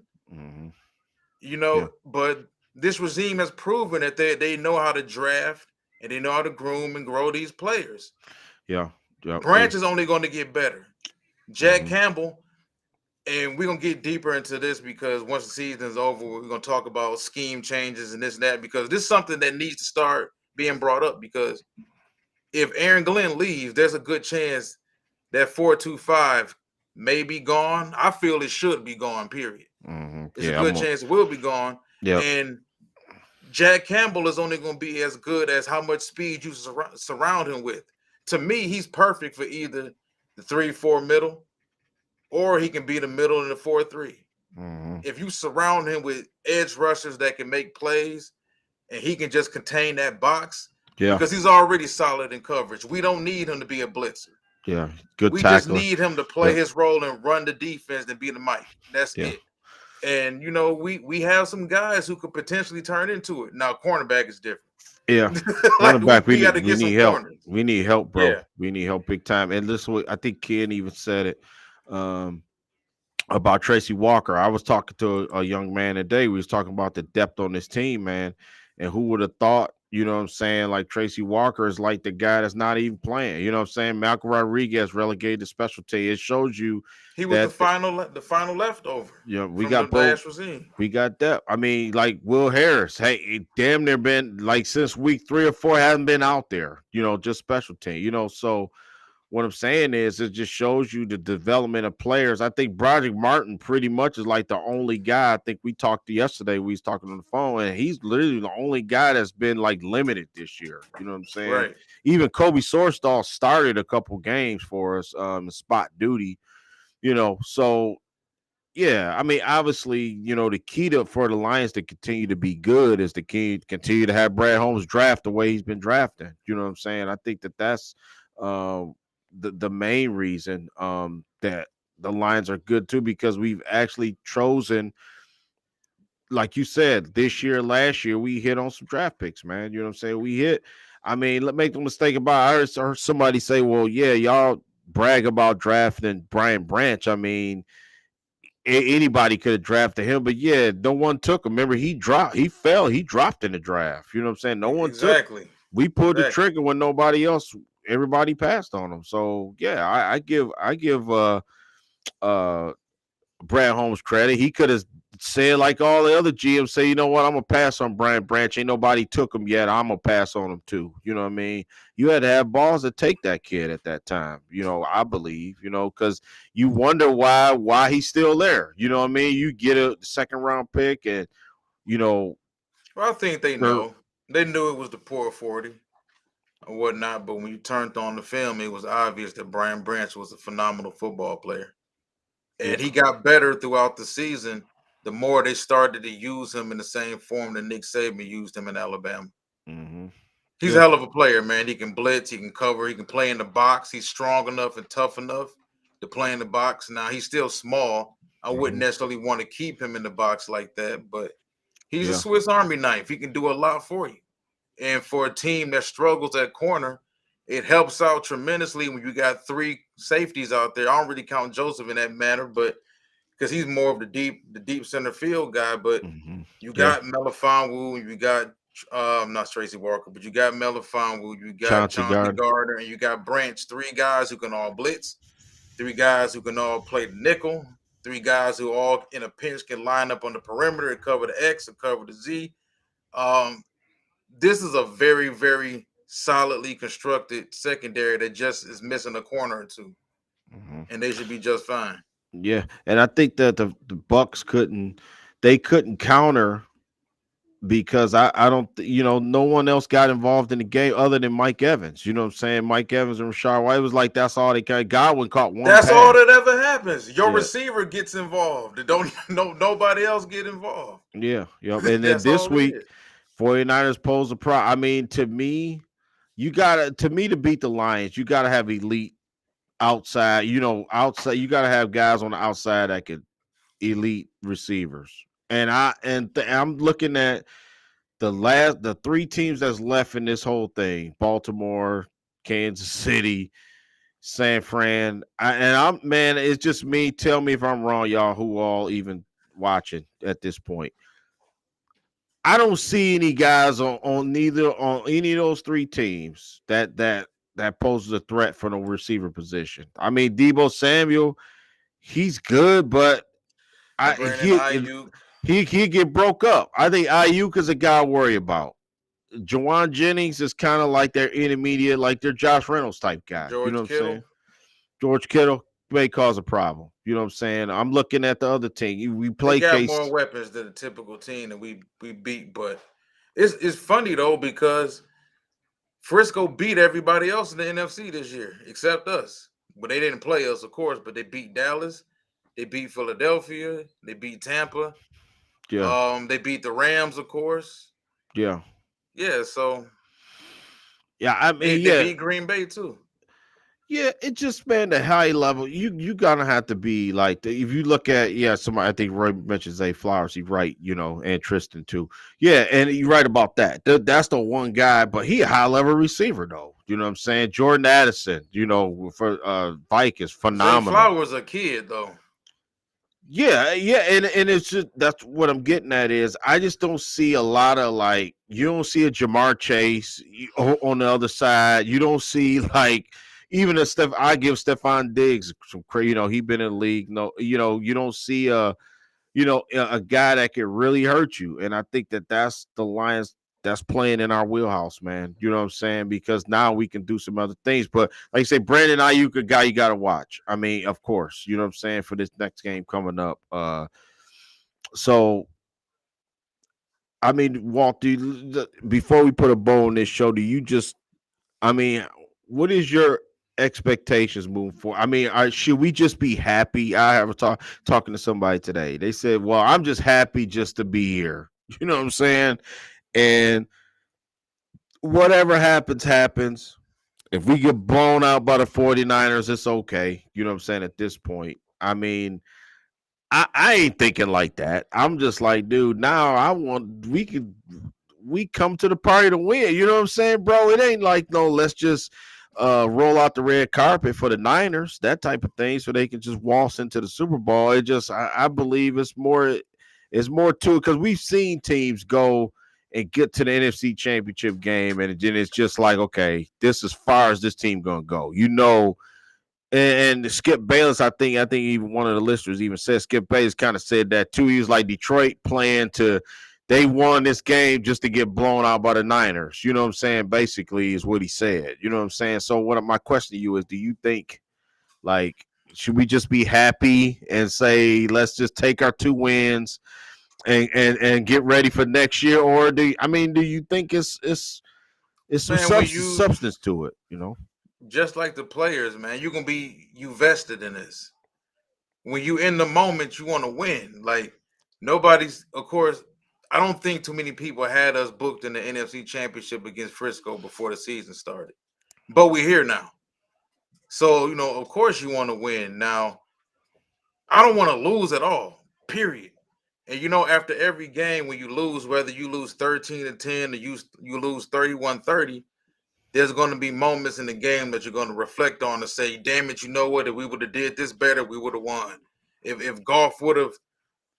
But this regime has proven that they know how to draft and they know how to groom and grow these players. Yeah. Branch is only going to get better. Jack Campbell, and we're going to get deeper into this because once the season is over, we're going to talk about scheme changes and this and that because this is something that needs to start being brought up because if Aaron Glenn leaves, there's a good chance that 4-2-5 may be gone. I feel it should be gone, period. There's a good chance it will be gone. Yeah. And Jack Campbell is only going to be as good as how much speed you surround him with. To me, he's perfect for either the 3-4 middle or he can be the middle in the 4-3. If you surround him with edge rushers that can make plays and he can just contain that box, because he's already solid in coverage. We don't need him to be a blitzer. Yeah, good We tackler. just need him to play his role and run the defense and be the Mike. That's it. And, we have some guys who could potentially turn into it. Now, cornerback is different. Yeah. Cornerback, we need help. Corners. We need help, bro. Yeah. We need help big time. And listen, I think Ken even said it. about Tracy Walker. I was talking to a young man today. We was talking about the depth on this team, man. And who would have thought, you know what I'm saying, like Tracy Walker is like the guy that's not even playing. You know what I'm saying? Malcolm Rodriguez relegated to special team. It shows you He was that the final leftover you know we from the got both. last regime. We got depth. I mean, like Will Harris, hey, it damn near been like since week 3 or 4 hasn't been out there, you know, just special team, you know. So what I'm saying is it just shows you the development of players. I think Broderick Martin pretty much is like the only guy. I think we talked to yesterday. We was talking on the phone, and he's literally the only guy that's been like limited this year. You know what I'm saying? Right. Even Kobe Sorstall started a couple games for us in spot duty. You know, so yeah, I mean, obviously, you know, the key to for the Lions to continue to be good is the key continue to have Brad Holmes draft the way he's been drafting. You know what I'm saying? I think that that's um, the main reason that the Lions are good too, because we've actually chosen, like you said, this year, last year, we hit on some draft picks, man. You know what I'm saying? We hit. I mean, let make the mistake about. I heard somebody say, "Well, yeah, y'all brag about drafting Brian Branch." I mean anybody could have drafted him, but yeah, no one took him. Remember, he dropped, he fell, he dropped in the draft. You know what I'm saying? No one took. Exactly. We pulled the Exactly. trigger when nobody else. Everybody passed on him. So yeah, I give uh Brad Holmes credit. He could have said like all the other GMs say, you know what, I'm gonna pass on Brian Branch. Ain't nobody took him yet. I'm gonna pass on him too. You know what I mean? You had to have balls to take that kid at that time. You know, I believe. You know, because you wonder why he's still there. You know what I mean? You get a second round pick, and you know, Well, I think they third. know. They knew it was the poor 40 or whatnot, but when you turned on the film, it was obvious that Brian Branch was a phenomenal football player. And Yeah. he got better throughout the season. The more they started to use him in the same form that Nick Saban used him in Alabama. Mm-hmm. He's a Yeah. hell of a player, man. He can blitz, he can cover, he can play in the box. He's strong enough and tough enough to play in the box. Now he's still small. I wouldn't Mm-hmm. necessarily want to keep him in the box like that, but he's a Yeah. Swiss Army knife. He can do a lot for you. And for a team that struggles at corner, it helps out tremendously when you got three safeties out there. I don't really count Joseph in that matter, but because he's more of the deep center field guy. But Mm-hmm. you Yeah. got Melifonwu, you got not Tracy Walker, but you got Melifonwu, you got Chauncey Chauncey Gardner. Gardner, and you got Branch. Three guys who can all blitz, three guys who can all play the nickel, three guys who all in a pinch can line up on the perimeter and cover the X and cover the Z. Um, this is a very, very solidly constructed secondary that just is missing a corner or two, Mm-hmm. and they should be just fine. Yeah, and I think that the Bucks couldn't counter because I don't you know, no one else got involved in the game other than Mike Evans. You know what I'm saying? Mike Evans and Rashard White was like that's all they got. Godwin caught one That's all pass. that ever happens. Your Yeah, receiver gets involved. Don't no nobody else get involved. yeah, yep. And then That's this all it week, is. 49ers pose a I mean, to me, to beat the Lions, you gotta have elite outside, outside, you gotta have guys on the outside that could elite receivers. And I'm looking at the three teams that's left in this whole thing: Baltimore, Kansas City, San Fran. And I'm man, it's just me. Tell me if I'm wrong, y'all. Who all even watching at this point? I don't see any guys on any of those three teams that poses a threat for the receiver position. I mean, Debo Samuel, he's good, but The I Brandon Ayuk, he get broke up. I think Ayuk is a guy I worry about. Jawan Jennings is kind of like their intermediate, like their Josh Reynolds type guy. You know George what I'm saying? Kittle, George Kittle may cause a problem. You know what I'm saying? I'm looking at the other team. We they play got more case. weapons than a typical team that we beat. But it's funny though because Frisco beat everybody else in the NFC this year except us. But they didn't play us, of course. But they beat Dallas, they beat Philadelphia, they beat Tampa, Yeah, they beat the Rams, of course. yeah, Yeah, so yeah. I they mean, they yeah, beat Green Bay too. yeah. It just man, the high level. You gonna have to be like if you look at somebody. I think Roy mentioned Zay Flowers. He's right. You know, and Tristan too. Yeah, and you're right about that. That's the one guy, but he a high level receiver though. You know what I'm saying? Jordan Addison. You know, for Vike is Zay phenomenal. Flowers a kid though. Yeah, and it's just that's what I'm getting at is I just don't see a lot of like you don't see a Jamar Chase on the other side. You don't see like even a Steph. I give Stephon Diggs some credit. You know he been in the league. No, you don't see a guy that could really hurt you. And I think that's the Lions that's playing in our wheelhouse, man. You know what I'm saying? Because now we can do some other things. But like I say, Brandon Ayuk, a guy you got to watch. I mean, of course, you know what I'm saying for this next game coming up. So I mean, Walt, before we put a bow on this show, do you just? I mean, what is your expectations moving forward? I mean, should we just be happy? I have talking to somebody today. They said, "Well, I'm just happy just to be here." You know what I'm saying? And whatever happens, happens. If we get blown out by the 49ers, it's okay. You know what I'm saying? At this point, I mean, I ain't thinking like that. I'm just like, dude, now we come to the party to win. You know what I'm saying, bro? It ain't like no, let's just roll out the red carpet for the Niners, that type of thing, so they can just waltz into the Super Bowl. It just I believe it's more to it because we've seen teams go and get to the NFC Championship game, and then it's just like, okay, this is as far as this team gonna go. And Skip Bayless, I think even one of the listeners even said Skip Bayless kind of said that too. He was like Detroit playing to they won this game just to get blown out by the Niners. You know what I'm saying? Basically, is what he said. You know what I'm saying? So what my question to you is, do you think like should we just be happy and say let's just take our 2 wins and get ready for next year, or do you think it's some Man, when you substance to it? You know? just like the players, man, you gonna be you vested in this. When you in the moment, you want to win. Like nobody's, of course. I don't think too many people had us booked in the NFC Championship against Frisco before the season started, but we're here now. So of course, you want to win. Now, I don't want to lose at all. Period. And after every game, when you lose, whether you lose 13-10 or you lose 31-30, there's going to be moments in the game that you're going to reflect on and say, damn it, you know what? If we would have did this better, we would have won. If Golf would have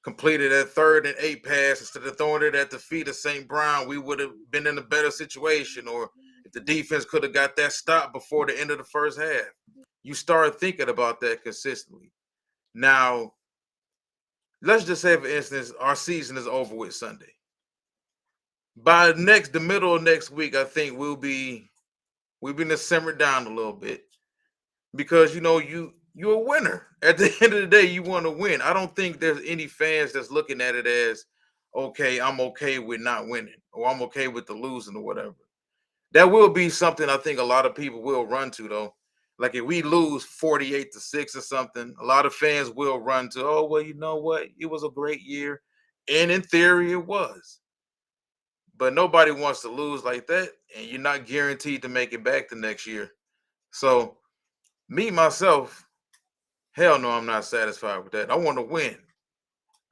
completed that 3rd and 8 pass instead of throwing it at the feet of St. Brown, we would have been in a better situation. Or if the defense could have got that stop before the end of the first half. You start thinking about that consistently. Now, let's just say, for instance, our season is over with Sunday. By the middle of next week, I think we've been to simmer down a little bit because you're a winner. At the end of the day, you want to win. I don't think there's any fans that's looking at it as, okay, I'm okay with not winning or I'm okay with the losing or whatever. That will be something I think a lot of people will run to though. Like if we lose 48-6 or something, a lot of fans will run to, oh well, you know what? It was a great year. And in theory it was. But nobody wants to lose like that, and you're not guaranteed to make it back the next year. So, me myself, hell no, I'm not satisfied with that. I want to win.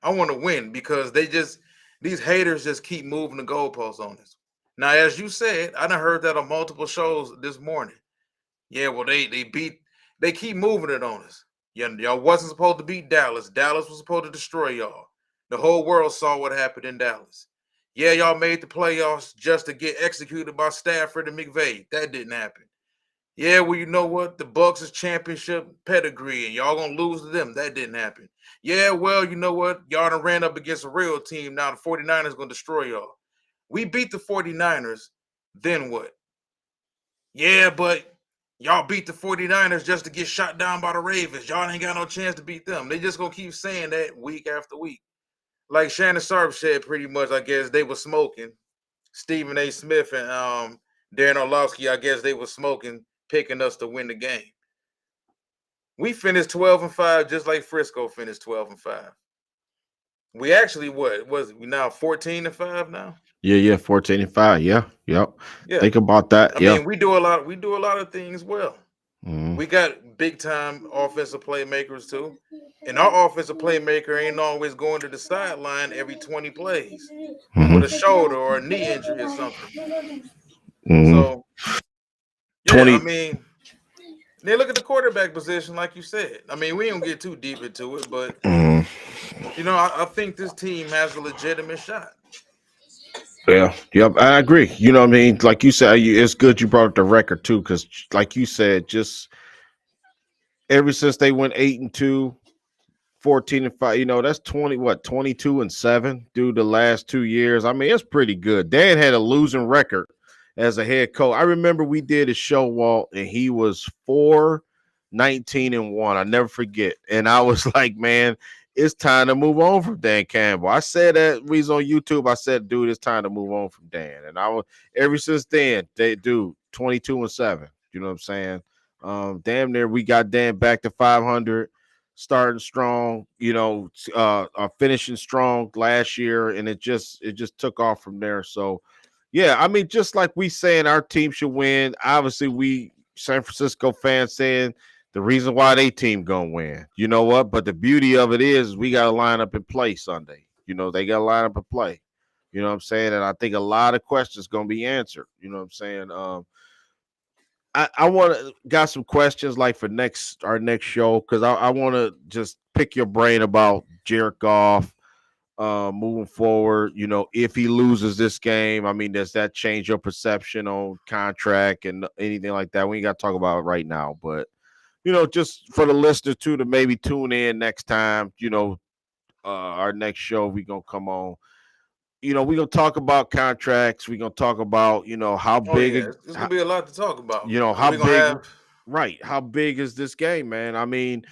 I want to win because these haters just keep moving the goalposts on us. Now, as you said, I done heard that on multiple shows this morning. Yeah, well, they keep moving it on us. Yeah, y'all wasn't supposed to beat Dallas. Dallas was supposed to destroy y'all. The whole world saw what happened in Dallas. Yeah, y'all made the playoffs just to get executed by Stafford and McVay. That didn't happen. Yeah, well, you know what? The Bucs is championship pedigree, and y'all gonna lose to them. That didn't happen. Yeah, well, you know what? Y'all done ran up against a real team. Now the 49ers gonna destroy y'all. We beat the 49ers, then what? Yeah, but y'all beat the 49ers just to get shot down by the Ravens. Y'all ain't got no chance to beat them. They just gonna keep saying that week after week. Like Shannon Sharp said, pretty much, I guess they were smoking. Stephen A. Smith and Darren Orlovsky, I guess they were smoking, picking us to win the game. We finished 12-5, just like Frisco finished 12-5. We actually what was we now 14-5 now? Yeah, 14-5. Yeah, yep. Yeah. Think about that. I Yeah. mean, we do a lot of things well. Mm-hmm. We got big time offensive playmakers too. And our offensive playmaker ain't always going to the sideline every 20 plays with a shoulder or a knee injury or something. Mm-hmm. So yeah, I 20. mean, Then look at the quarterback position, like you said. I mean, we don't get too deep into it, but Mhm. I think this team has a legitimate shot. Yeah, yep, I agree. You know what I mean? Like you said, it's good you brought up the record too, because like you said, just ever since they went 8-2, 14-5, that's 22-7 through the last 2 years. I mean, it's pretty good. Dan had a losing record as a head coach. I remember we did a show, Walt, and he was 4-19-1. I never forget. And I was like, man, it's time to move on from Dan Campbell. I said that we was on YouTube. I said, dude, it's time to move on from Dan. And I was ever since then, they do 22-7. You know what I'm saying? Damn near we got Dan back to 500, starting strong, finishing strong last year, and it just took off from there. So yeah, I mean, just like we saying our team should win, obviously we San Francisco fans saying the reason why they team gonna win. You know what? But the beauty of it is we got to line up and play Sunday. They got to line up and play. You know what I'm saying? And I think a lot of questions gonna be answered. You know what I'm saying? I want to got some questions like for our next show, because I want to just pick your brain about Jared Goff moving forward. If he loses this game, I mean, does that change your perception on contract and anything like that? We ain't got to talk about it right now, but just for the listener too, to maybe tune in next time. Our next show we gonna come on. We're gonna talk about contracts. We're gonna talk about how Oh big yeah, it's gonna be a lot to talk about. how We're gonna big, have. right? How big is this game, man? I mean,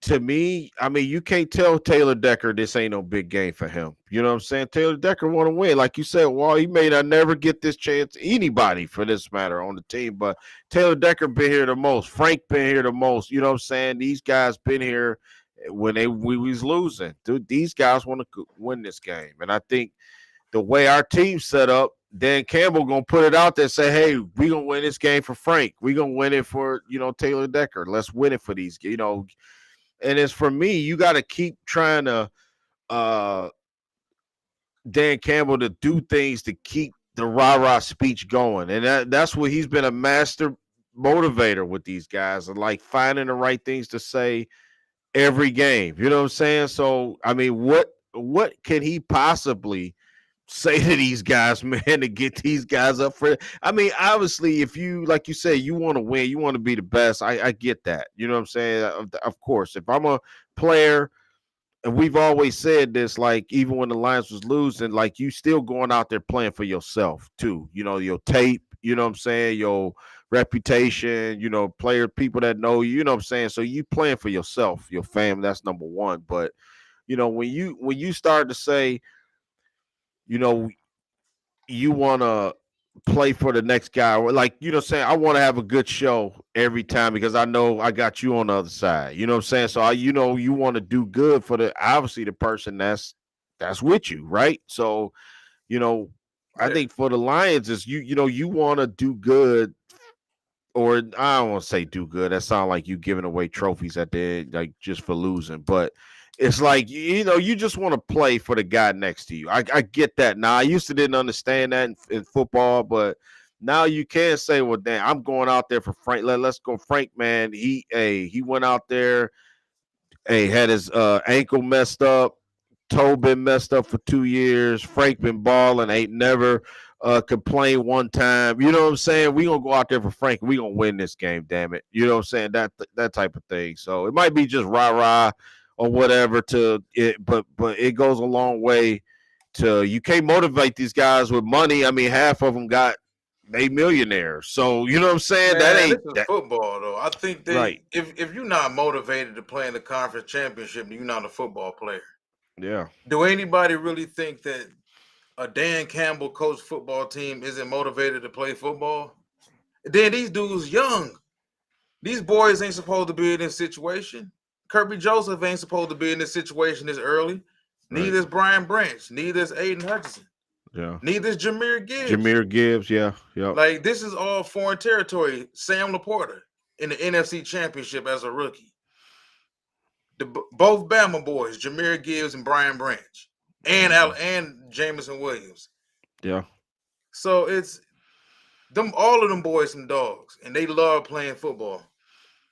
to me, I mean, you can't tell Taylor Decker this ain't no big game for him. You know what I'm saying? Taylor Decker want to win, like you said. Well, he may not never get this chance. Anybody, for this matter, on the team, but Taylor Decker been here the most. Frank been here the most. You know what I'm saying? These guys been here when we was losing. Dude, these guys want to win this game, and I think the way our team set up, Dan Campbell gonna put it out there and say, "Hey, we gonna win this game for Frank. We gonna win it for Taylor Decker. Let's win it for these." And it's for me, you got to keep trying to uh Dan Campbell to do things to keep the rah rah speech going, and that's what he's been a master motivator with these guys, and like finding the right things to say every game. You know what I'm saying? So I mean, what can he possibly say to these guys, man, to get these guys up for it? I mean, obviously, if you, like you say, you want to win, you want to be the best. I get that. You know what I'm saying? Of course, if I'm a player, and we've always said this, like even when the Lions was losing, like you still going out there playing for yourself too. Your tape, you know what I'm saying, your reputation, player, people that know you, you know what I'm saying. So you playing for yourself, your family, that's number one. But when you start to say, you know, you want to play for the next guy, or like saying I want to have a good show every time because I know I got you on the other side. You know what I'm saying? So you want to do good for the obviously the person that's with you, right? So you know I Yeah. think for the Lions is you want to do good, or I don't want to say do good. That sounds like you giving away trophies at the end, like just for losing. But it's like you just want to play for the guy next to you. I get that now. I used to didn't understand that in football, but now you can say, well, damn, I'm going out there for Frank. Let's go, Frank. Man, he went out there. Had his ankle messed up, toe been messed up for 2 years. Frank been balling, ain't never complained one time. You know what I'm saying? We gonna go out there for Frank. We gonna win this game. Damn it. You know what I'm saying? That type of thing. So it might be just rah rah or whatever to it, but it goes a long way. To you can't motivate these guys with money. I mean, half of them they millionaires. So you know what I'm saying? That Man, this ain't is that football though. I think right. if you're not motivated to play in the conference championship, you're not a football player. Yeah. Do anybody really think that a Dan Campbell coached football team isn't motivated to play football? Then these dudes young. These boys ain't supposed to be in this situation. Kirby Joseph ain't supposed to be in this situation this early. Right. Neither is Brian Branch. Neither is Aiden Hutchinson. Yeah. Neither is Jameer Gibbs. Jameer Gibbs. Yeah. Yep. Like this is all foreign territory. Sam Laporta in the NFC Championship as a rookie. Both Bama boys, Jameer Gibbs and Brian Branch, Mhm. and Jamison Williams. Yeah. So it's them all of them boys some dogs, and they love playing football.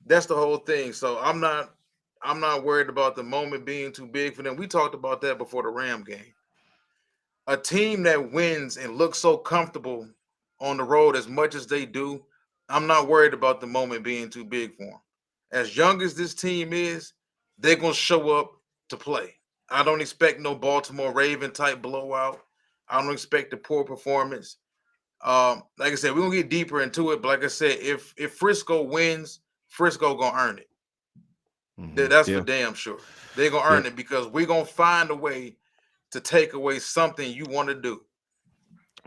That's the whole thing. So I'm not worried about the moment being too big for them. We talked about that before the Ram game. A team that wins and looks so comfortable on the road as much as they do, I'm not worried about the moment being too big for them. As young as this team is, they're gonna show up to play. I don't expect no Baltimore Raven type blowout. I don't expect a poor performance. Like I said, we're gonna get deeper into it, but like I said, if Frisco wins, Frisco gonna earn it. That's for Yeah, damn sure. They're gonna yeah, earn it because we're gonna find a way to take away something you want to do.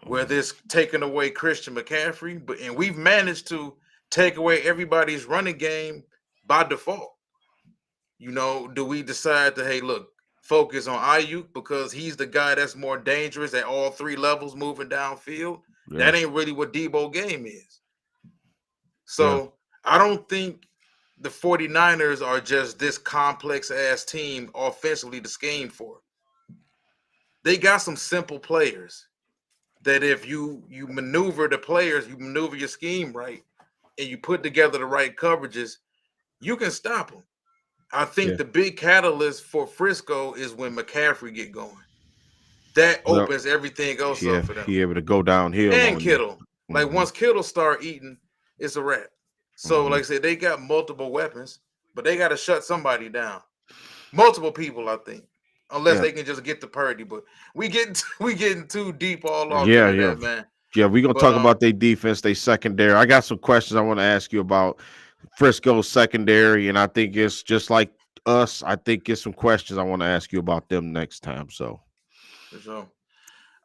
Whether it's taking away Christian McCaffrey, but and we've managed to take away everybody's running game by default. Do we decide to, hey, look, focus on Ayuk because he's the guy that's more dangerous at all three levels moving downfield? yeah, That ain't really what Debo game is. yeah. So I don't think the 49ers are just this complex ass team offensively to scheme for. They got some simple players that if you maneuver the players, you maneuver your scheme right, and you put together the right coverages, you can stop them. I think Yeah. the big catalyst for Frisco is when McCaffrey get going. That Well, opens everything else up yeah, for them. he able to go downhill And on you. Kittle. Like Hmm. once Kittle start eating, it's a wrap. So Hmm. like I said, they got multiple weapons, but they got to shut somebody down. Multiple people, I think. Unless Yeah, they can just get to Purdy, but we getting too deep all off yeah, into yeah, that, man. yeah. We gonna But talk about their defense, they secondary. I got some questions I want to ask you about Frisco's secondary, and I think it's just like us. I think it's some questions I want to ask you about them next time. So, for sure.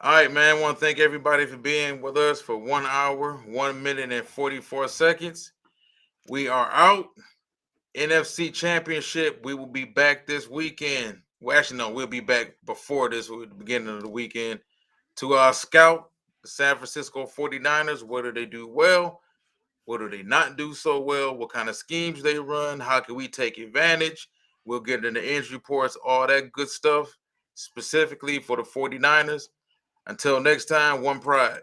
All right, man. I want to thank everybody for being with us for 1 hour, 1 minute, and 44 seconds. We are out. NFC Championship. We will be back this weekend. Well, actually, no, we'll be back before this, the beginning of the weekend, to scout the San Francisco 49ers. What do they do well? What do they not do so well? What kind of schemes they run? How can we take advantage? We'll get into the injury reports, all that good stuff, specifically for the 49ers. Until next time, one pride.